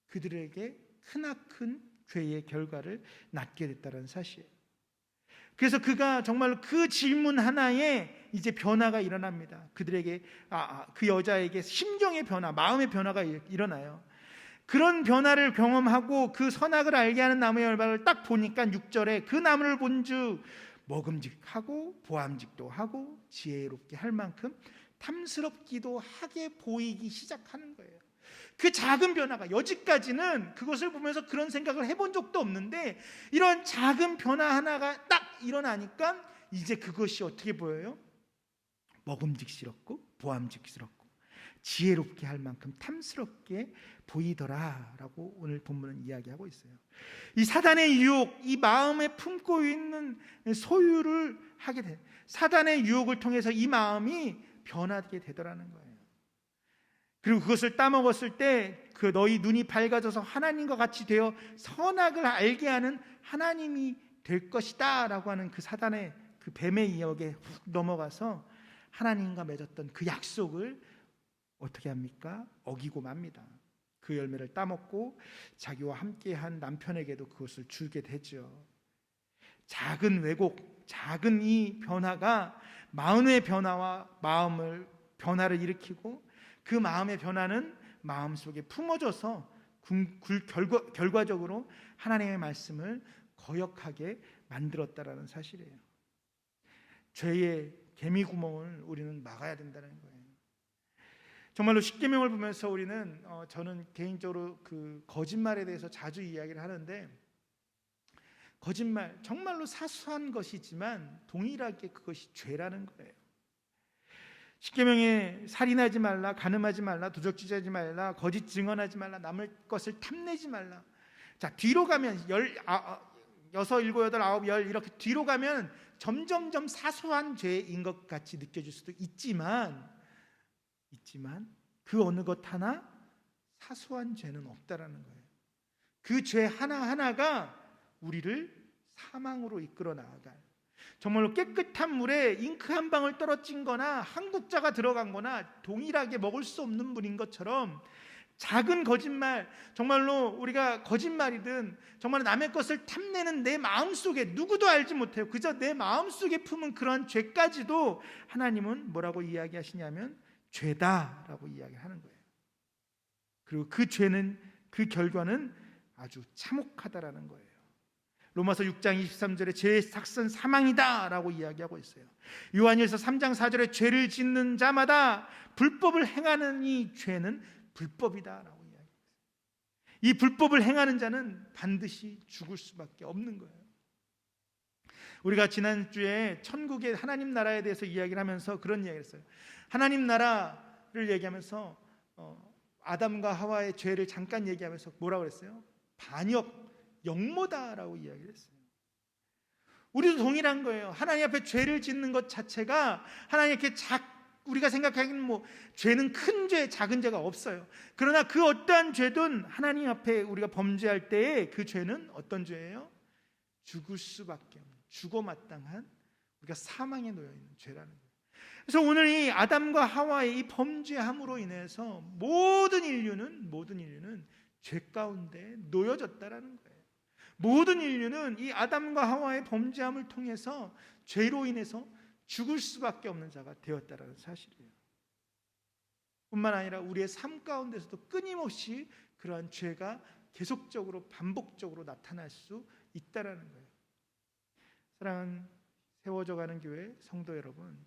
그들에게 크나큰 죄의 결과를 낳게 됐다는 사실. 그래서 그가 정말로 그 질문 하나에 이제 변화가 일어납니다. 그들에게 그 여자에게 심경의 변화, 마음의 변화가 일어나요. 그런 변화를 경험하고 그 선악을 알게 하는 나무의 열매를 딱 보니까 6절에 그 나무를 본즉 먹음직하고 보암직도 하고 지혜롭게 할 만큼 탐스럽기도 하게 보이기 시작하는 거예요. 그 작은 변화가, 여지까지는 그것을 보면서 그런 생각을 해본 적도 없는데 이런 작은 변화 하나가 딱 일어나니까 이제 그것이 어떻게 보여요? 먹음직스럽고 보암직스럽고 지혜롭게 할 만큼 탐스럽게 보이더라라고 오늘 본문은 이야기하고 있어요. 이 사단의 유혹, 이 마음에 품고 있는 소유를 하게 돼. 사단의 유혹을 통해서 이 마음이 변하게 되더라는 거예요. 그리고 그것을 따먹었을 때 그 너희 눈이 밝아져서 하나님과 같이 되어 선악을 알게 하는 하나님이 될 것이다 라고 하는 그 사단의 그 뱀의 이야기에 훅 넘어가서 하나님과 맺었던 그 약속을 어떻게 합니까? 어기고 맙니다. 그 열매를 따먹고 자기와 함께한 남편에게도 그것을 주게 되죠. 작은 왜곡, 작은 이 변화가 마음의 변화와 변화를 일으키고 그 마음의 변화는 마음속에 품어져서 결과적으로 하나님의 말씀을 거역하게 만들었다라는 사실이에요. 죄의 개미구멍을 우리는 막아야 된다는 거예요. 정말로 십계명을 보면서 우리는 저는 개인적으로 그 거짓말에 대해서 자주 이야기를 하는데, 거짓말 정말로 사소한 것이지만 동일하게 그것이 죄라는 거예요. 십계명에 살인하지 말라, 간음하지 말라, 도적질하지 말라, 거짓 증언하지 말라, 남의 것을 탐내지 말라. 자, 뒤로 가면 6, 7, 8, 9, 10 이렇게 뒤로 가면 점점점 사소한 죄인 것 같이 느껴질 수도 있지만 그 어느 것 하나 사소한 죄는 없다라는 거예요. 그 죄 하나하나가 우리를 사망으로 이끌어 나아갈, 정말로 깨끗한 물에 잉크 한 방울 떨어진 거나 한 국자가 들어간 거나 동일하게 먹을 수 없는 물인 것처럼, 작은 거짓말, 정말로 우리가 거짓말이든 정말 남의 것을 탐내는 내 마음속에, 누구도 알지 못해요, 그저 내 마음속에 품은 그러한 죄까지도 하나님은 뭐라고 이야기하시냐면 죄다라고 이야기하는 거예요. 그리고 그 죄는, 그 결과는 아주 참혹하다라는 거예요. 로마서 6장 23절에 죄의 삭선 사망이다 라고 이야기하고 있어요. 요한일서 3장 4절에 죄를 짓는 자마다 불법을 행하는 이 죄는 불법이다 라고 이야기해요. 이 불법을 행하는 자는 반드시 죽을 수밖에 없는 거예요. 우리가 지난주에 천국의 하나님 나라에 대해서 이야기를 하면서 그런 이야기를 했어요. 하나님 나라를 얘기하면서 아담과 하와의 죄를 잠깐 얘기하면서 뭐라고 그랬어요? 반역, 영모다라고 이야기를 했어요. 우리도 동일한 거예요. 하나님 앞에 죄를 짓는 것 자체가 하나님께 우리가 생각하기는 죄는 큰 죄, 작은 죄가 없어요. 그러나 그 어떠한 죄든 하나님 앞에 우리가 범죄할 때에 그 죄는 어떤 죄예요? 죽을 수밖에 없는, 죽어 마땅한, 우리가 사망에 놓여 있는 죄라는 거예요. 그래서 오늘 이 아담과 하와의 이 범죄함으로 인해서 모든 인류는 죄 가운데 놓여졌다라는 거예요. 모든 인류는 이 아담과 하와의 범죄함을 통해서 죄로 인해서 죽을 수밖에 없는 자가 되었다라는 사실이에요. 뿐만 아니라 우리의 삶 가운데서도 끊임없이 그러한 죄가 계속적으로 반복적으로 나타날 수 있다라는 거예요. 사랑하는 세워져가는 교회 성도 여러분,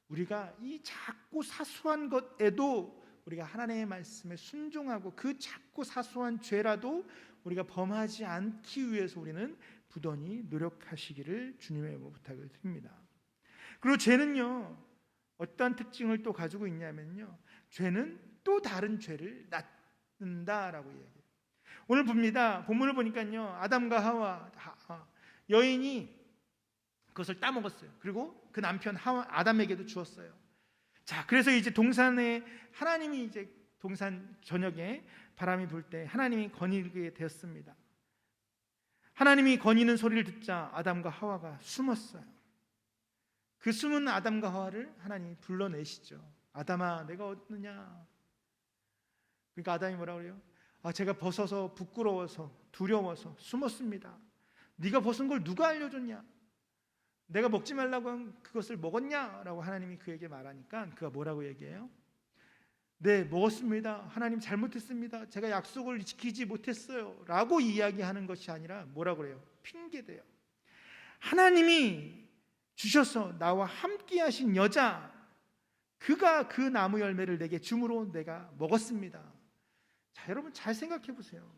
우리가 이 작고 사소한 것에도 우리가 하나님의 말씀에 순종하고 그 작고 사소한 죄라도 우리가 범하지 않기 위해서 우리는 부단히 노력하시기를 주님의 이름으로 부탁을 드립니다. 그리고 죄는요, 어떠한 특징을 또 가지고 있냐면요, 죄는 또 다른 죄를 낳는다라고 이야기해요. 오늘 봅니다. 본문을 보니까요, 아담과 하와, 여인이 그것을 따먹었어요. 그리고 그 남편 아담에게도 주었어요. 자, 그래서 이제 동산에 하나님이 이제 동산 저녁에 바람이 불 때 하나님이 거니게 되었습니다. 하나님이 거니는 소리를 듣자 아담과 하와가 숨었어요. 그 숨은 아담과 하와를 하나님이 불러내시죠. 아담아, 내가 어느냐? 그러니까 아담이 뭐라고 그래요? 제가 벗어서 부끄러워서 두려워서 숨었습니다. 네가 벗은 걸 누가 알려줬냐? 내가 먹지 말라고 한 그것을 먹었냐? 라고 하나님이 그에게 말하니까 그가 뭐라고 얘기해요? 네, 먹었습니다. 하나님 잘못했습니다. 제가 약속을 지키지 못했어요. 라고 이야기하는 것이 아니라 뭐라고 그래요? 핑계대요. 하나님이 주셔서 나와 함께 하신 여자, 그가 그 나무 열매를 내게 줌으로 내가 먹었습니다. 자, 여러분 잘 생각해 보세요.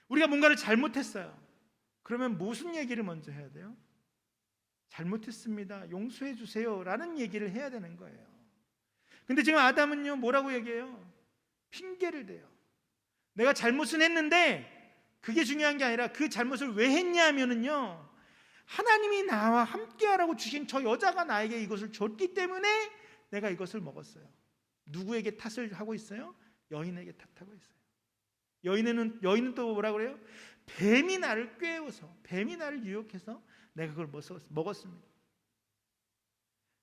우리가 뭔가를 잘못했어요. 그러면 무슨 얘기를 먼저 해야 돼요? 잘못했습니다. 용서해 주세요. 라는 얘기를 해야 되는 거예요. 근데 지금 아담은요, 뭐라고 얘기해요? 핑계를 대요. 내가 잘못은 했는데 그게 중요한 게 아니라 그 잘못을 왜 했냐면은요, 하나님이 나와 함께하라고 주신 저 여자가 나에게 이것을 줬기 때문에 내가 이것을 먹었어요. 누구에게 탓을 하고 있어요? 여인에게 탓하고 있어요. 여인은 또 뭐라고 그래요? 뱀이 나를 꾀어서, 뱀이 나를 유혹해서 내가 그걸 먹었습니다.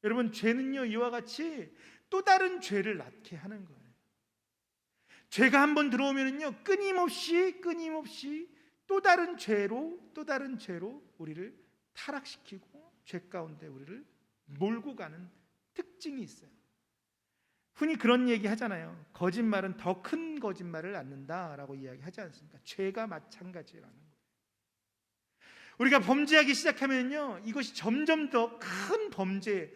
여러분, 죄는요, 이와 같이 또 다른 죄를 낳게 하는 거예요. 죄가 한번 들어오면은요, 끊임없이 또 다른 죄로 우리를 타락시키고 죄 가운데 우리를 몰고 가는 특징이 있어요. 흔히 그런 얘기 하잖아요. 거짓말은 더 큰 거짓말을 낳는다라고 이야기하지 않습니까? 죄가 마찬가지라는 거예요. 우리가 범죄하기 시작하면요, 이것이 점점 더 큰 범죄,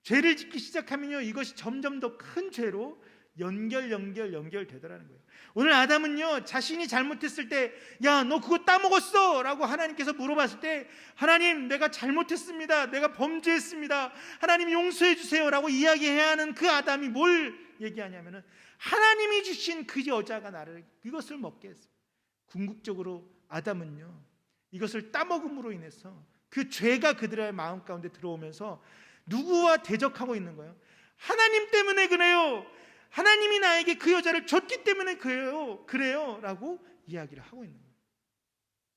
죄를 짓기 시작하면요, 이것이 점점 더 큰 죄로 연결되더라는 거예요. 오늘 아담은요, 자신이 잘못했을 때, 야, 너 그거 따먹었어 라고 하나님께서 물어봤을 때, 하나님, 내가 잘못했습니다, 내가 범죄했습니다, 하나님 용서해 주세요 라고 이야기해야 하는 그 아담이 뭘 얘기하냐면은, 하나님이 주신 그 여자가 나를 이것을 먹게 했습니다. 궁극적으로 아담은요, 이것을 따먹음으로 인해서 그 죄가 그들의 마음 가운데 들어오면서 누구와 대적하고 있는 거예요? 하나님 때문에 그래요, 하나님이 나에게 그 여자를 줬기 때문에 그래요 라고 이야기를 하고 있는 거예요.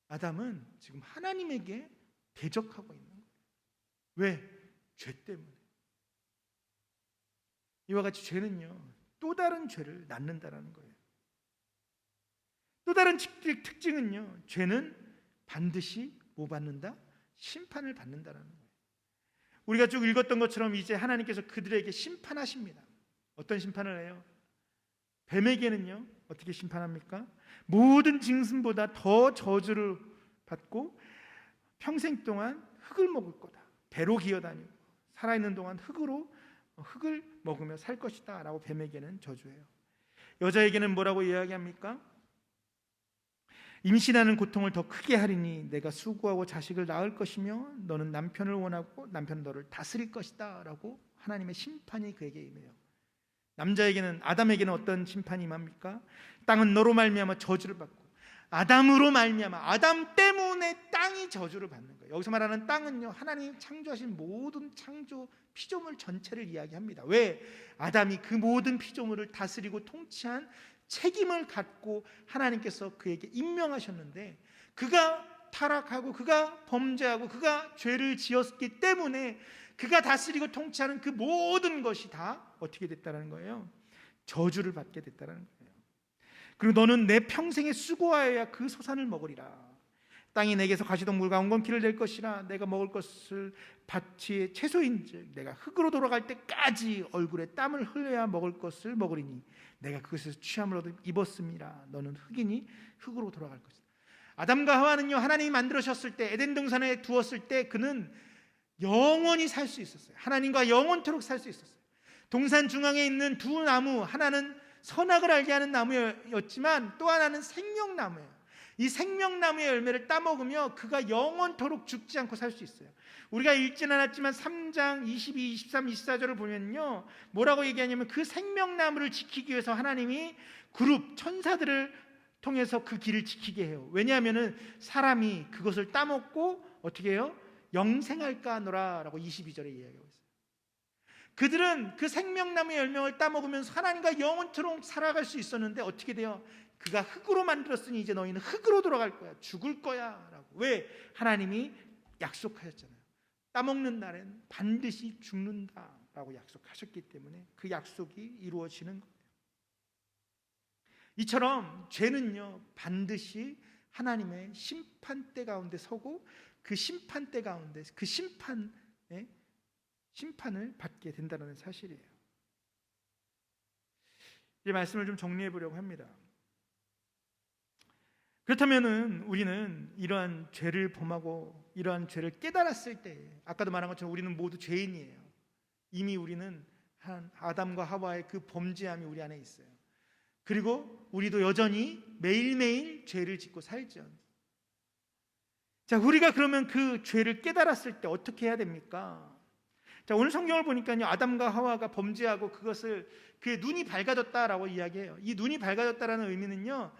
아담은 지금 하나님에게 대적하고 있는 거예요. 왜? 죄 때문에. 이와 같이 죄는요, 또 다른 죄를 낳는다라는 거예요. 또 다른 특징은요, 죄는 반드시 뭐 받는다? 심판을 받는다라는 거예요. 우리가 쭉 읽었던 것처럼 이제 하나님께서 그들에게 심판하십니다. 어떤 심판을 해요? 뱀에게는요, 어떻게 심판합니까? 모든 짐승보다 더 저주를 받고 평생 동안 흙을 먹을 거다, 배로 기어다니고 살아있는 동안 흙을 먹으며 살 것이다 라고 뱀에게는 저주해요. 여자에게는 뭐라고 이야기합니까? 임신하는 고통을 더 크게 하리니 내가 수고하고 자식을 낳을 것이며 너는 남편을 원하고 남편은 너를 다스릴 것이다 라고 하나님의 심판이 그에게 임해요. 남자에게는, 아담에게는 어떤 심판이 임합니까? 땅은 너로 말미암아 저주를 받고, 아담으로 말미암아, 아담 때문에 땅이 저주를 받는 거예요. 여기서 말하는 땅은요, 하나님이 창조하신 모든 창조 피조물 전체를 이야기합니다. 왜? 아담이 그 모든 피조물을 다스리고 통치한 책임을 갖고 하나님께서 그에게 임명하셨는데, 그가 타락하고 그가 범죄하고 그가 죄를 지었기 때문에 그가 다스리고 통치하는 그 모든 것이 다 어떻게 됐다는 거예요? 저주를 받게 됐다는 거예요. 그리고 너는 내 평생에 수고하여야 그 소산을 먹으리라. 땅이 내게서 가시동물과 엉겅퀴를 낼 것이라. 내가 먹을 것을 밭이 채소인즉 내가 흙으로 돌아갈 때까지 얼굴에 땀을 흘려야 먹을 것을 먹으리니 내가 그것에서 취함을 얻어 입었음이라. 너는 흙이니 흙으로 돌아갈 것이다. 아담과 하와는요, 하나님이 만들으셨을 때, 에덴 동산에 두었을 때 그는 영원히 살 수 있었어요. 하나님과 영원토록 살 수 있었어요. 동산 중앙에 있는 두 나무, 하나는 선악을 알게 하는 나무였지만 또 하나는 생명나무예요. 이 생명나무의 열매를 따먹으며 그가 영원토록 죽지 않고 살 수 있어요. 우리가 읽지는 않았지만 3장 22, 23, 24절을 보면요, 뭐라고 얘기하냐면 그 생명나무를 지키기 위해서 하나님이 그룹 천사들을 통해서 그 길을 지키게 해요. 왜냐하면 사람이 그것을 따먹고 어떻게 해요? 영생할까 하노라 라고 22절에 이야기하고 있어요. 그들은 그 생명나무의 열매를 따먹으면서 하나님과 영원토록 살아갈 수 있었는데 어떻게 돼요? 그가 흙으로 만들었으니 이제 너희는 흙으로 돌아갈 거야, 죽을 거야 라고. 왜? 하나님이 약속하셨잖아요. 따먹는 날엔 반드시 죽는다 라고 약속하셨기 때문에 그 약속이 이루어지는 거예요. 이처럼 죄는요, 반드시 하나님의 심판대 가운데 서고 그 심판대 가운데 그 심판을 받게 된다는 사실이에요. 이 말씀을 좀 정리해 보려고 합니다. 그렇다면은 우리는 이러한 죄를 범하고 이러한 죄를 깨달았을 때, 아까도 말한 것처럼 우리는 모두 죄인이에요. 이미 우리는 한 아담과 하와의 그 범죄함이 우리 안에 있어요. 그리고 우리도 여전히 매일매일 죄를 짓고 살죠. 자, 우리가 그러면 그 죄를 깨달았을 때 어떻게 해야 됩니까? 자, 오늘 성경을 보니까요, 아담과 하와가 범죄하고 그것을 그의 눈이 밝아졌다라고 이야기해요. 이 눈이 밝아졌다라는 의미는요,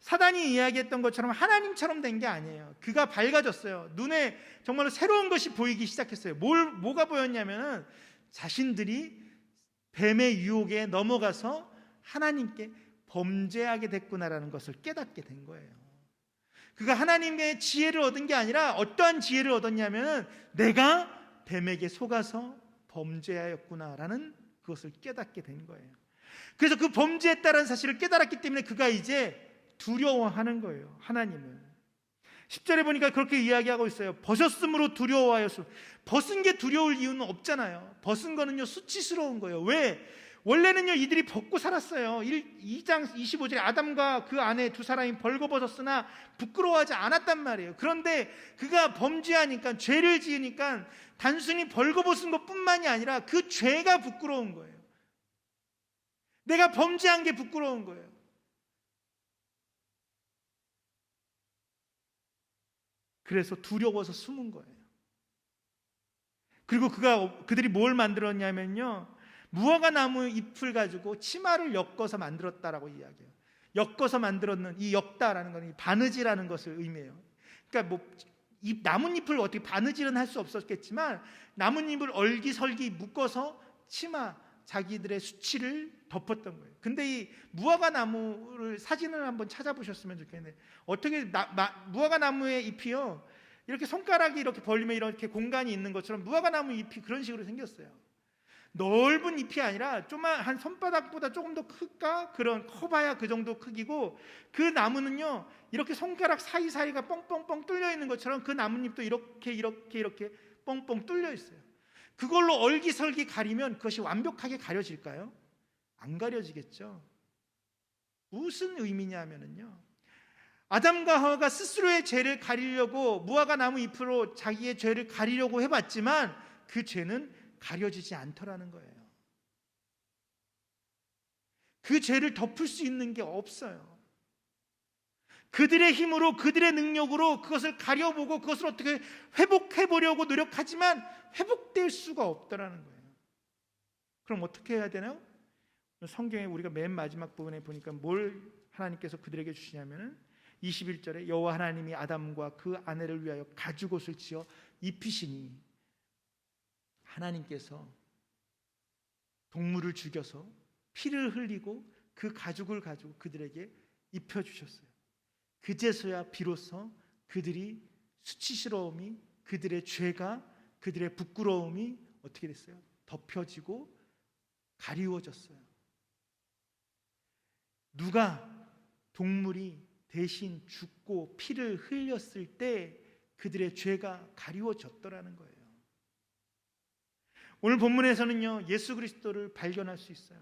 사단이 이야기했던 것처럼 하나님처럼 된 게 아니에요. 그가 밝아졌어요. 눈에 정말로 새로운 것이 보이기 시작했어요. 뭐가 보였냐면 자신들이 뱀의 유혹에 넘어가서 하나님께 범죄하게 됐구나라는 것을 깨닫게 된 거예요. 그가 하나님의 지혜를 얻은 게 아니라 어떠한 지혜를 얻었냐면 내가 뱀에게 속아서 범죄하였구나라는 그것을 깨닫게 된 거예요. 그래서 그 범죄했다는 사실을 깨달았기 때문에 그가 이제 두려워하는 거예요, 하나님을. 10절에 보니까 그렇게 이야기하고 있어요. 벗었으므로 두려워하였소. 벗은 게 두려울 이유는 없잖아요. 벗은 거는요, 수치스러운 거예요. 왜? 원래는요 이들이 벗고 살았어요. 2장 25절에 아담과 그 아내 두 사람이 벌거벗었으나 부끄러워하지 않았단 말이에요. 그런데 그가 범죄하니까, 죄를 지으니까 단순히 벌거벗은 것뿐만이 아니라 그 죄가 부끄러운 거예요. 내가 범죄한 게 부끄러운 거예요. 그래서 두려워서 숨은 거예요. 그리고 그들이 뭘 만들었냐면요, 무화과 나무 잎을 가지고 치마를 엮어서 만들었다라고 이야기해요. 엮어서 만들었는, 이 엮다라는 것은 바느질하는 것을 의미해요. 그러니까 이 나뭇잎을 어떻게 바느질은 할 수 없었겠지만 나뭇잎을 얼기설기 묶어서 치마, 자기들의 수치를 덮었던 거예요. 근데 이 무화과 나무를 사진을 한번 찾아보셨으면 좋겠는데, 어떻게 무화과 나무의 잎이요, 이렇게 손가락이 이렇게 벌리면 이렇게 공간이 있는 것처럼 무화과 나무 잎이 그런 식으로 생겼어요. 넓은 잎이 아니라 좀만 한 손바닥보다 조금 더 클까? 그런, 커봐야 그 정도 크기고, 그 나무는요 이렇게 손가락 사이사이가 뻥뻥뻥 뚫려 있는 것처럼 그 나뭇잎도 이렇게 뻥뻥 뚫려 있어요. 그걸로 얼기설기 가리면 그것이 완벽하게 가려질까요? 안 가려지겠죠. 무슨 의미냐면요, 아담과 하와가 스스로의 죄를 가리려고 무화과 나무 잎으로 자기의 죄를 가리려고 해봤지만 그 죄는 가려지지 않더라는 거예요. 그 죄를 덮을 수 있는 게 없어요. 그들의 힘으로, 그들의 능력으로 그것을 가려보고 그것을 어떻게 회복해보려고 노력하지만 회복될 수가 없더라는 거예요. 그럼 어떻게 해야 되나요? 성경에 우리가 맨 마지막 부분에 보니까 뭘 하나님께서 그들에게 주시냐면은 21절에 여호와 하나님이 아담과 그 아내를 위하여 가죽옷을 지어 입히시니, 하나님께서 동물을 죽여서 피를 흘리고 그 가죽을 가지고 그들에게 입혀주셨어요. 그제서야 비로소 그들이 수치스러움이, 그들의 죄가, 그들의 부끄러움이 어떻게 됐어요? 덮여지고 가리워졌어요. 누가, 동물이 대신 죽고 피를 흘렸을 때 그들의 죄가 가리워졌더라는 거예요. 오늘 본문에서는요 예수 그리스도를 발견할 수 있어요.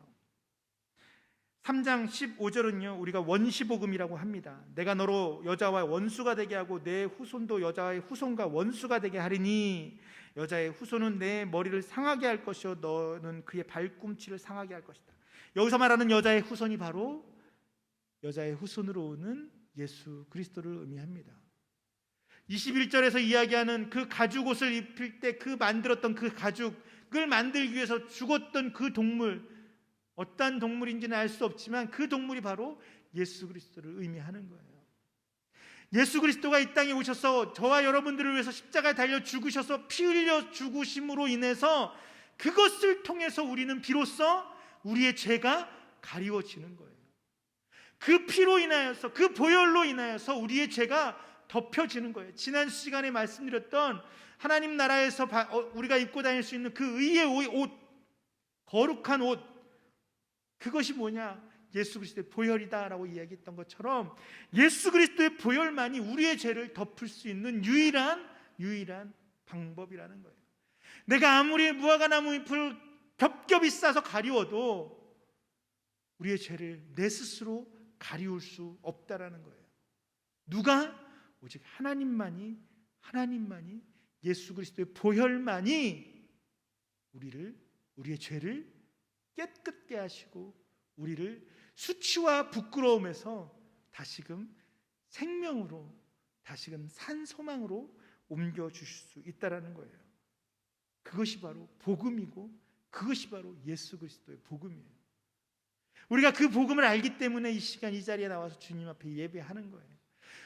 3장 15절은요 우리가 원시복음이라고 합니다. 내가 너로 여자와 원수가 되게 하고 내 후손도 여자의 후손과 원수가 되게 하리니 여자의 후손은 내 머리를 상하게 할 것이요 너는 그의 발꿈치를 상하게 할 것이다. 여기서 말하는 여자의 후손이 바로 여자의 후손으로 오는 예수 그리스도를 의미합니다. 21절에서 이야기하는 그 가죽옷을 입힐 때 그 만들었던 그 가죽을 만들기 위해서 죽었던 그 동물, 어떠한 동물인지는 알 수 없지만 그 동물이 바로 예수 그리스도를 의미하는 거예요. 예수 그리스도가 이 땅에 오셔서 저와 여러분들을 위해서 십자가에 달려 죽으셔서 피 흘려 죽으심으로 인해서 그것을 통해서 우리는 비로소 우리의 죄가 가리워지는 거예요. 그 피로 인하여서, 그 보혈로 인하여서 우리의 죄가 덮여지는 거예요. 지난 시간에 말씀드렸던 하나님 나라에서 우리가 입고 다닐 수 있는 그 의의 옷, 거룩한 옷, 그것이 뭐냐? 예수 그리스도의 보혈이다라고 이야기했던 것처럼 예수 그리스도의 보혈만이 우리의 죄를 덮을 수 있는 유일한 방법이라는 거예요. 내가 아무리 무화과 나무 잎을 겹겹이 싸서 가리워도 우리의 죄를 내 스스로 가리울 수 없다라는 거예요. 누가? 오직 하나님만이 예수 그리스도의 보혈만이 우리의 죄를 깨끗게 하시고 우리를 수치와 부끄러움에서 다시금 생명으로, 다시금 산 소망으로 옮겨 주실 수 있다라는 거예요. 그것이 바로 복음이고 그것이 바로 예수 그리스도의 복음이에요. 우리가 그 복음을 알기 때문에 이 시간 이 자리에 나와서 주님 앞에 예배하는 거예요.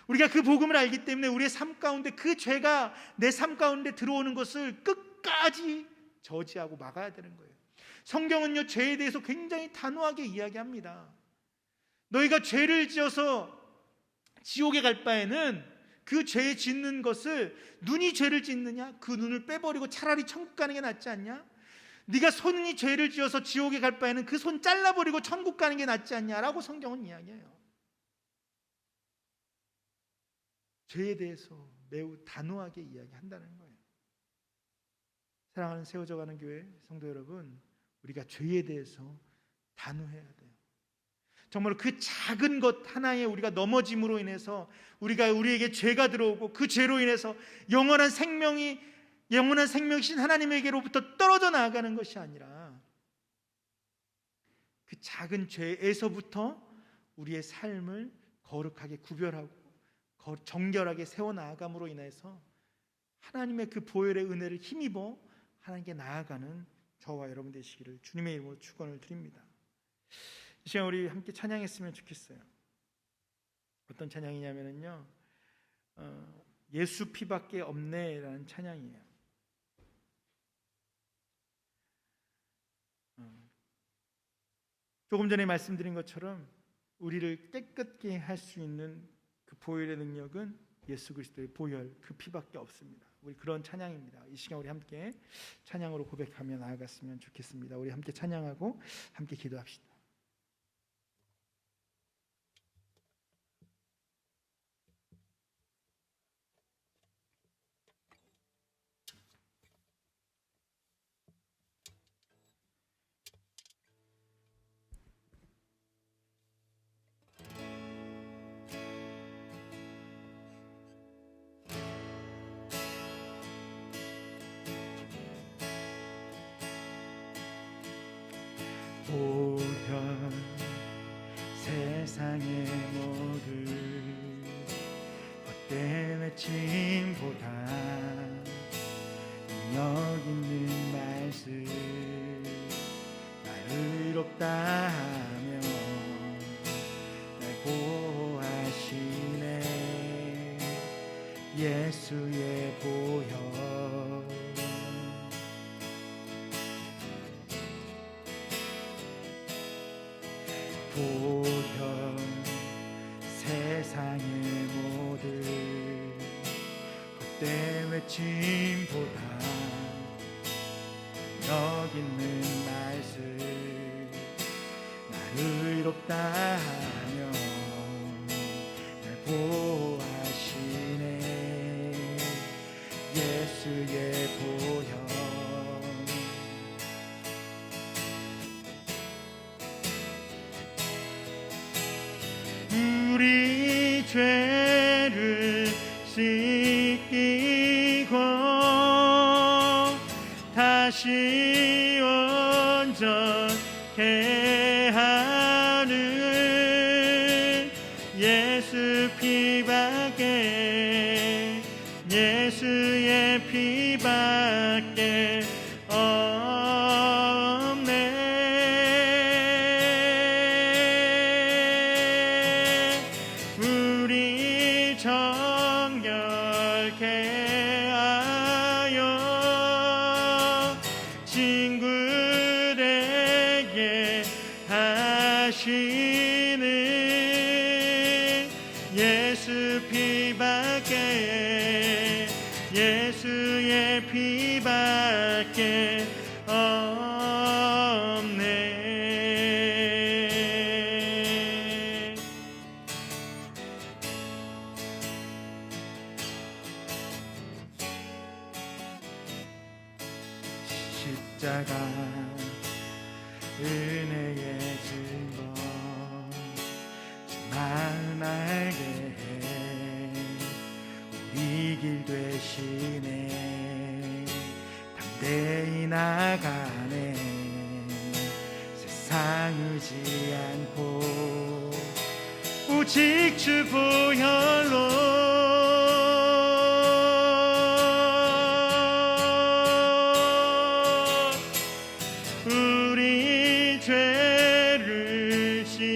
우리가 그 복음을 알기 때문에 우리의 삶 가운데 그 죄가 내 삶 가운데 들어오는 것을 끝까지 저지하고 막아야 되는 거예요. 성경은요 죄에 대해서 굉장히 단호하게 이야기합니다. 너희가 죄를 지어서 지옥에 갈 바에는 그 죄 짓는 것을, 눈이 죄를 짓느냐? 그 눈을 빼버리고 차라리 천국 가는 게 낫지 않냐? 네가 손이 죄를 지어서 지옥에 갈 바에는 그 손 잘라버리고 천국 가는 게 낫지 않냐라고 성경은 이야기해요. 죄에 대해서 매우 단호하게 이야기한다는 거예요. 사랑하는 세워져가는 교회 성도 여러분, 우리가 죄에 대해서 단호해야 돼요. 정말 그 작은 것 하나에 우리가 넘어짐으로 인해서 우리에게 죄가 들어오고 그 죄로 인해서 영원한 생명이신 하나님에게로부터 떨어져 나아가는 것이 아니라 그 작은 죄에서부터 우리의 삶을 거룩하게 구별하고 정결하게 세워나아감으로 인해서 하나님의 그 보혈의 은혜를 힘입어 하나님께 나아가는 저와 여러분 되시기를 주님의 이름으로 축원을 드립니다. 이 시간 우리 함께 찬양했으면 좋겠어요. 어떤 찬양이냐면요, 예수 피밖에 없네라는 찬양이에요. 조금 전에 말씀드린 것처럼 우리를 깨끗게 할 수 있는 그 보혈의 능력은 예수 그리스도의 보혈, 그 피밖에 없습니다. 우리 그런 찬양입니다. 이 시간 우리 함께 찬양으로 고백하며 나아갔으면 좋겠습니다. 우리 함께 찬양하고 함께 기도합시다. 보혈 세상의 모든 헛된 외침보다 능력 있는 말씀 나를 의롭다 하며 날 보호하시네. 예수의 보혈 보혈 세상의 모든 헛된 외침보다 능력 있는 말씀 나를 의롭다 하며 날 보호하시네. 예수의 보혈 우리 죄를 씻기고 다시 온전케 하는 예수 피밖에 예수의 피밖에 정결케 하여 친구되게 하시는 예수 피밖에 예수의 피밖에 없네. 십자가 은혜의 증거 마음 알게 해 우리 길 되시네. 담대히 나가네 세상 의지 않고 오직 주 보혈로 우리 죄를 씻기고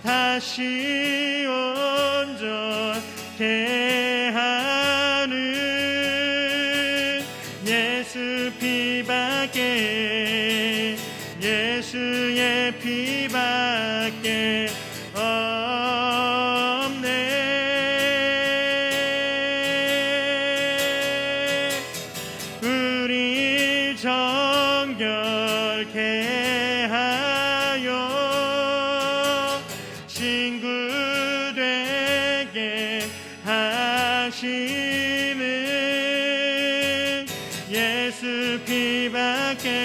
다시 온전케 하는 예수 피밖에 예수의 피밖에 우리 정결케 하여 친구 되게 하시는 예수 피밖에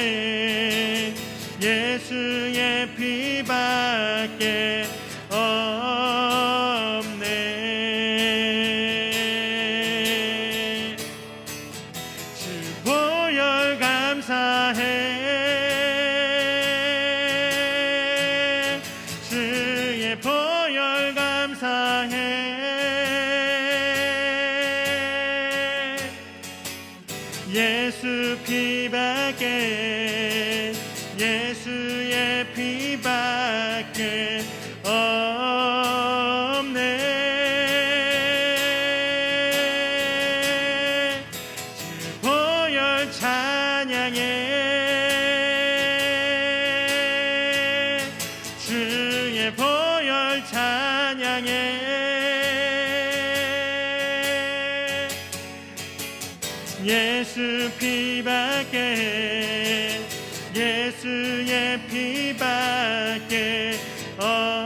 없네. 주 보혈 감사해. 주의 보혈 감사해. 예수 피밖에, 예수의 피밖에 없네. 주 보혈 찬양해. 주의 보혈 찬양해. 예수 피밖에, 예수의 피밖에 없네.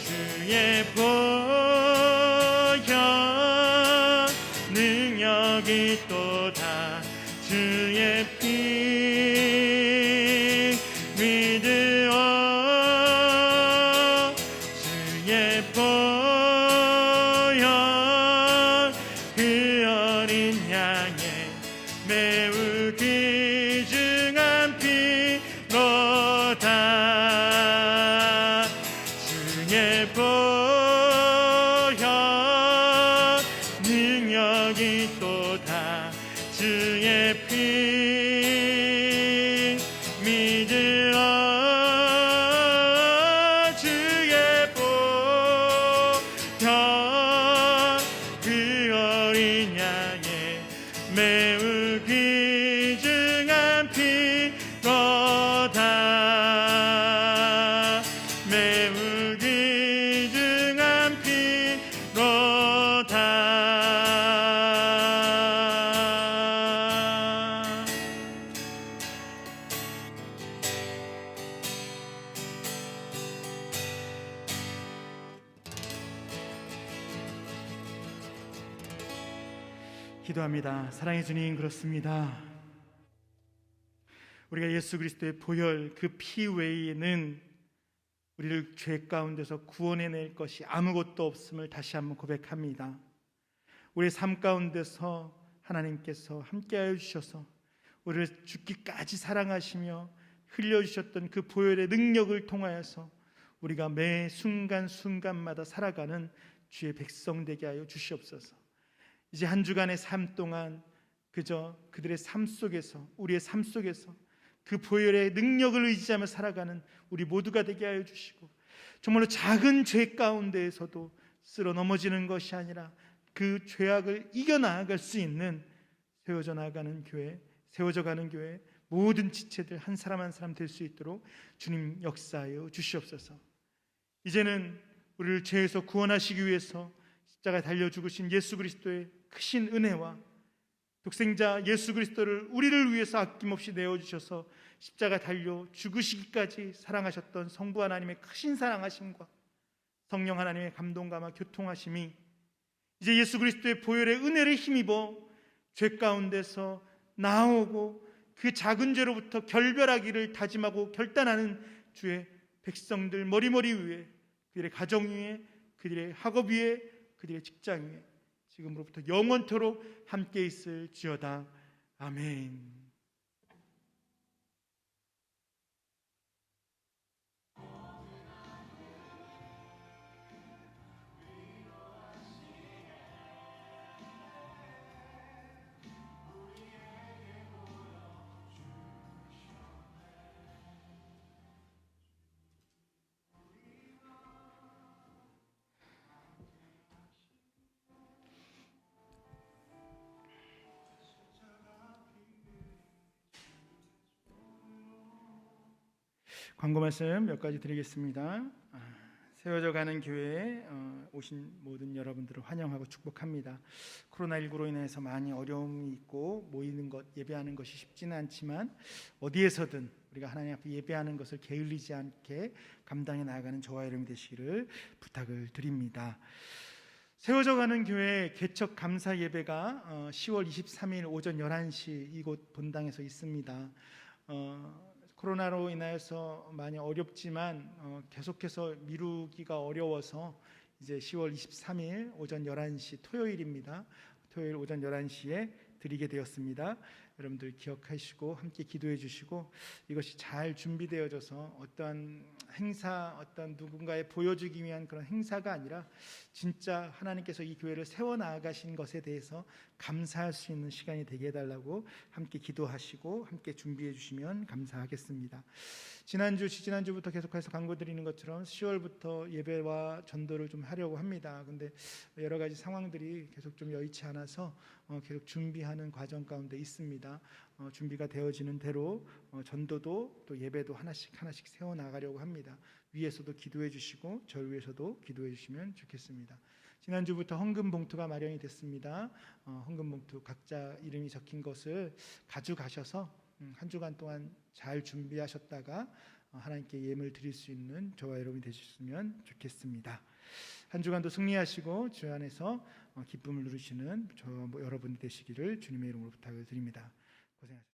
주의 보혈 능력이 또다. 주의 피 믿으어. 주의 보혈 그 어린 양의 매우 귀중한 피로다. 주의 보혈 능력이 또다. 주의 피 믿으어. 주의 보혈 그 어린 양의 매우 귀중한 피로다. 매우 귀중한 피로다. 기도합니다. 사랑의 주님, 그렇습니다. 우리가 예수 그리스도의 보혈 그 피 외에는 우리를 죄 가운데서 구원해낼 것이 아무것도 없음을 다시 한번 고백합니다. 우리의 삶 가운데서 하나님께서 함께하여 주셔서 우리를 죽기까지 사랑하시며 흘려주셨던 그 보혈의 능력을 통하여서 우리가 매 순간순간마다 살아가는 주의 백성 되게 하여 주시옵소서. 이제 한 주간의 삶 동안 그저 그들의 삶 속에서, 우리의 삶 속에서 그 보혈의 능력을 의지하며 살아가는 우리 모두가 되게 하여 주시고, 정말로 작은 죄 가운데에서도 쓰러 넘어지는 것이 아니라 그 죄악을 이겨나갈 수 있는 세워져 가는 교회 모든 지체들 한 사람 한 사람 될 수 있도록 주님 역사하여 주시옵소서. 이제는 우리를 죄에서 구원하시기 위해서 십자가에 달려 죽으신 예수 그리스도의 크신 은혜와 독생자 예수 그리스도를 우리를 위해서 아낌없이 내어주셔서 십자가 달려 죽으시기까지 사랑하셨던 성부 하나님의 크신 사랑하심과 성령 하나님의 감동감과 교통하심이 이제 예수 그리스도의 보혈의 은혜를 힘입어 죄 가운데서 나오고 그 작은 죄로부터 결별하기를 다짐하고 결단하는 주의 백성들 머리머리 위에, 그들의 가정 위에, 그들의 학업 위에, 그들의 직장 위에 지금으로부터 영원토록 함께 있을지어다. 아멘. 광고 말씀 몇 가지 드리겠습니다. 세워져 가는 교회에 오신 모든 여러분들을 환영하고 축복합니다. 코로나19로 인해서 많이 어려움이 있고 모이는 것, 예배하는 것이 쉽지는 않지만 어디에서든 우리가 하나님 앞에 예배하는 것을 게을리지 않게 감당해 나아가는 저와 여러분이 되시기를 부탁을 드립니다. 세워져 가는 교회 개척 감사 예배가 10월 23일 오전 11시 이곳 본당에서 있습니다. 코로나로 인하여서 많이 어렵지만 계속해서 미루기가 어려워서 이제 10월 23일 오전 11시 토요일입니다. 토요일 오전 11시에 드리게 되었습니다. 여러분들 기억하시고 함께 기도해 주시고, 이것이 잘 준비되어져서 어떠한 행사, 어떤 누군가에 보여주기 위한 그런 행사가 아니라 진짜 하나님께서 이 교회를 세워나가신 것에 대해서 감사할 수 있는 시간이 되게 해달라고 함께 기도하시고 함께 준비해 주시면 감사하겠습니다. 지난주부터 계속해서 광고 드리는 것처럼 10월부터 예배와 전도를 좀 하려고 합니다. 근데 여러 가지 상황들이 계속 좀 여의치 않아서 계속 준비하는 과정 가운데 있습니다. 준비가 되어지는 대로 전도도 또 예배도 하나씩 세워나가려고 합니다. 위에서도 기도해 주시고 저 위에서도 기도해 주시면 좋겠습니다. 지난주부터 헌금 봉투가 마련이 됐습니다. 헌금 봉투 각자 이름이 적힌 것을 가져가셔서 한 주간 동안 잘 준비하셨다가 하나님께 예물 드릴 수 있는 저와 여러분이 되셨으면 좋겠습니다. 한 주간도 승리하시고 주 안에서 기쁨을 누리시는 여러분이 되시기를 주님의 이름으로 부탁을 드립니다. 고생하셨습니다.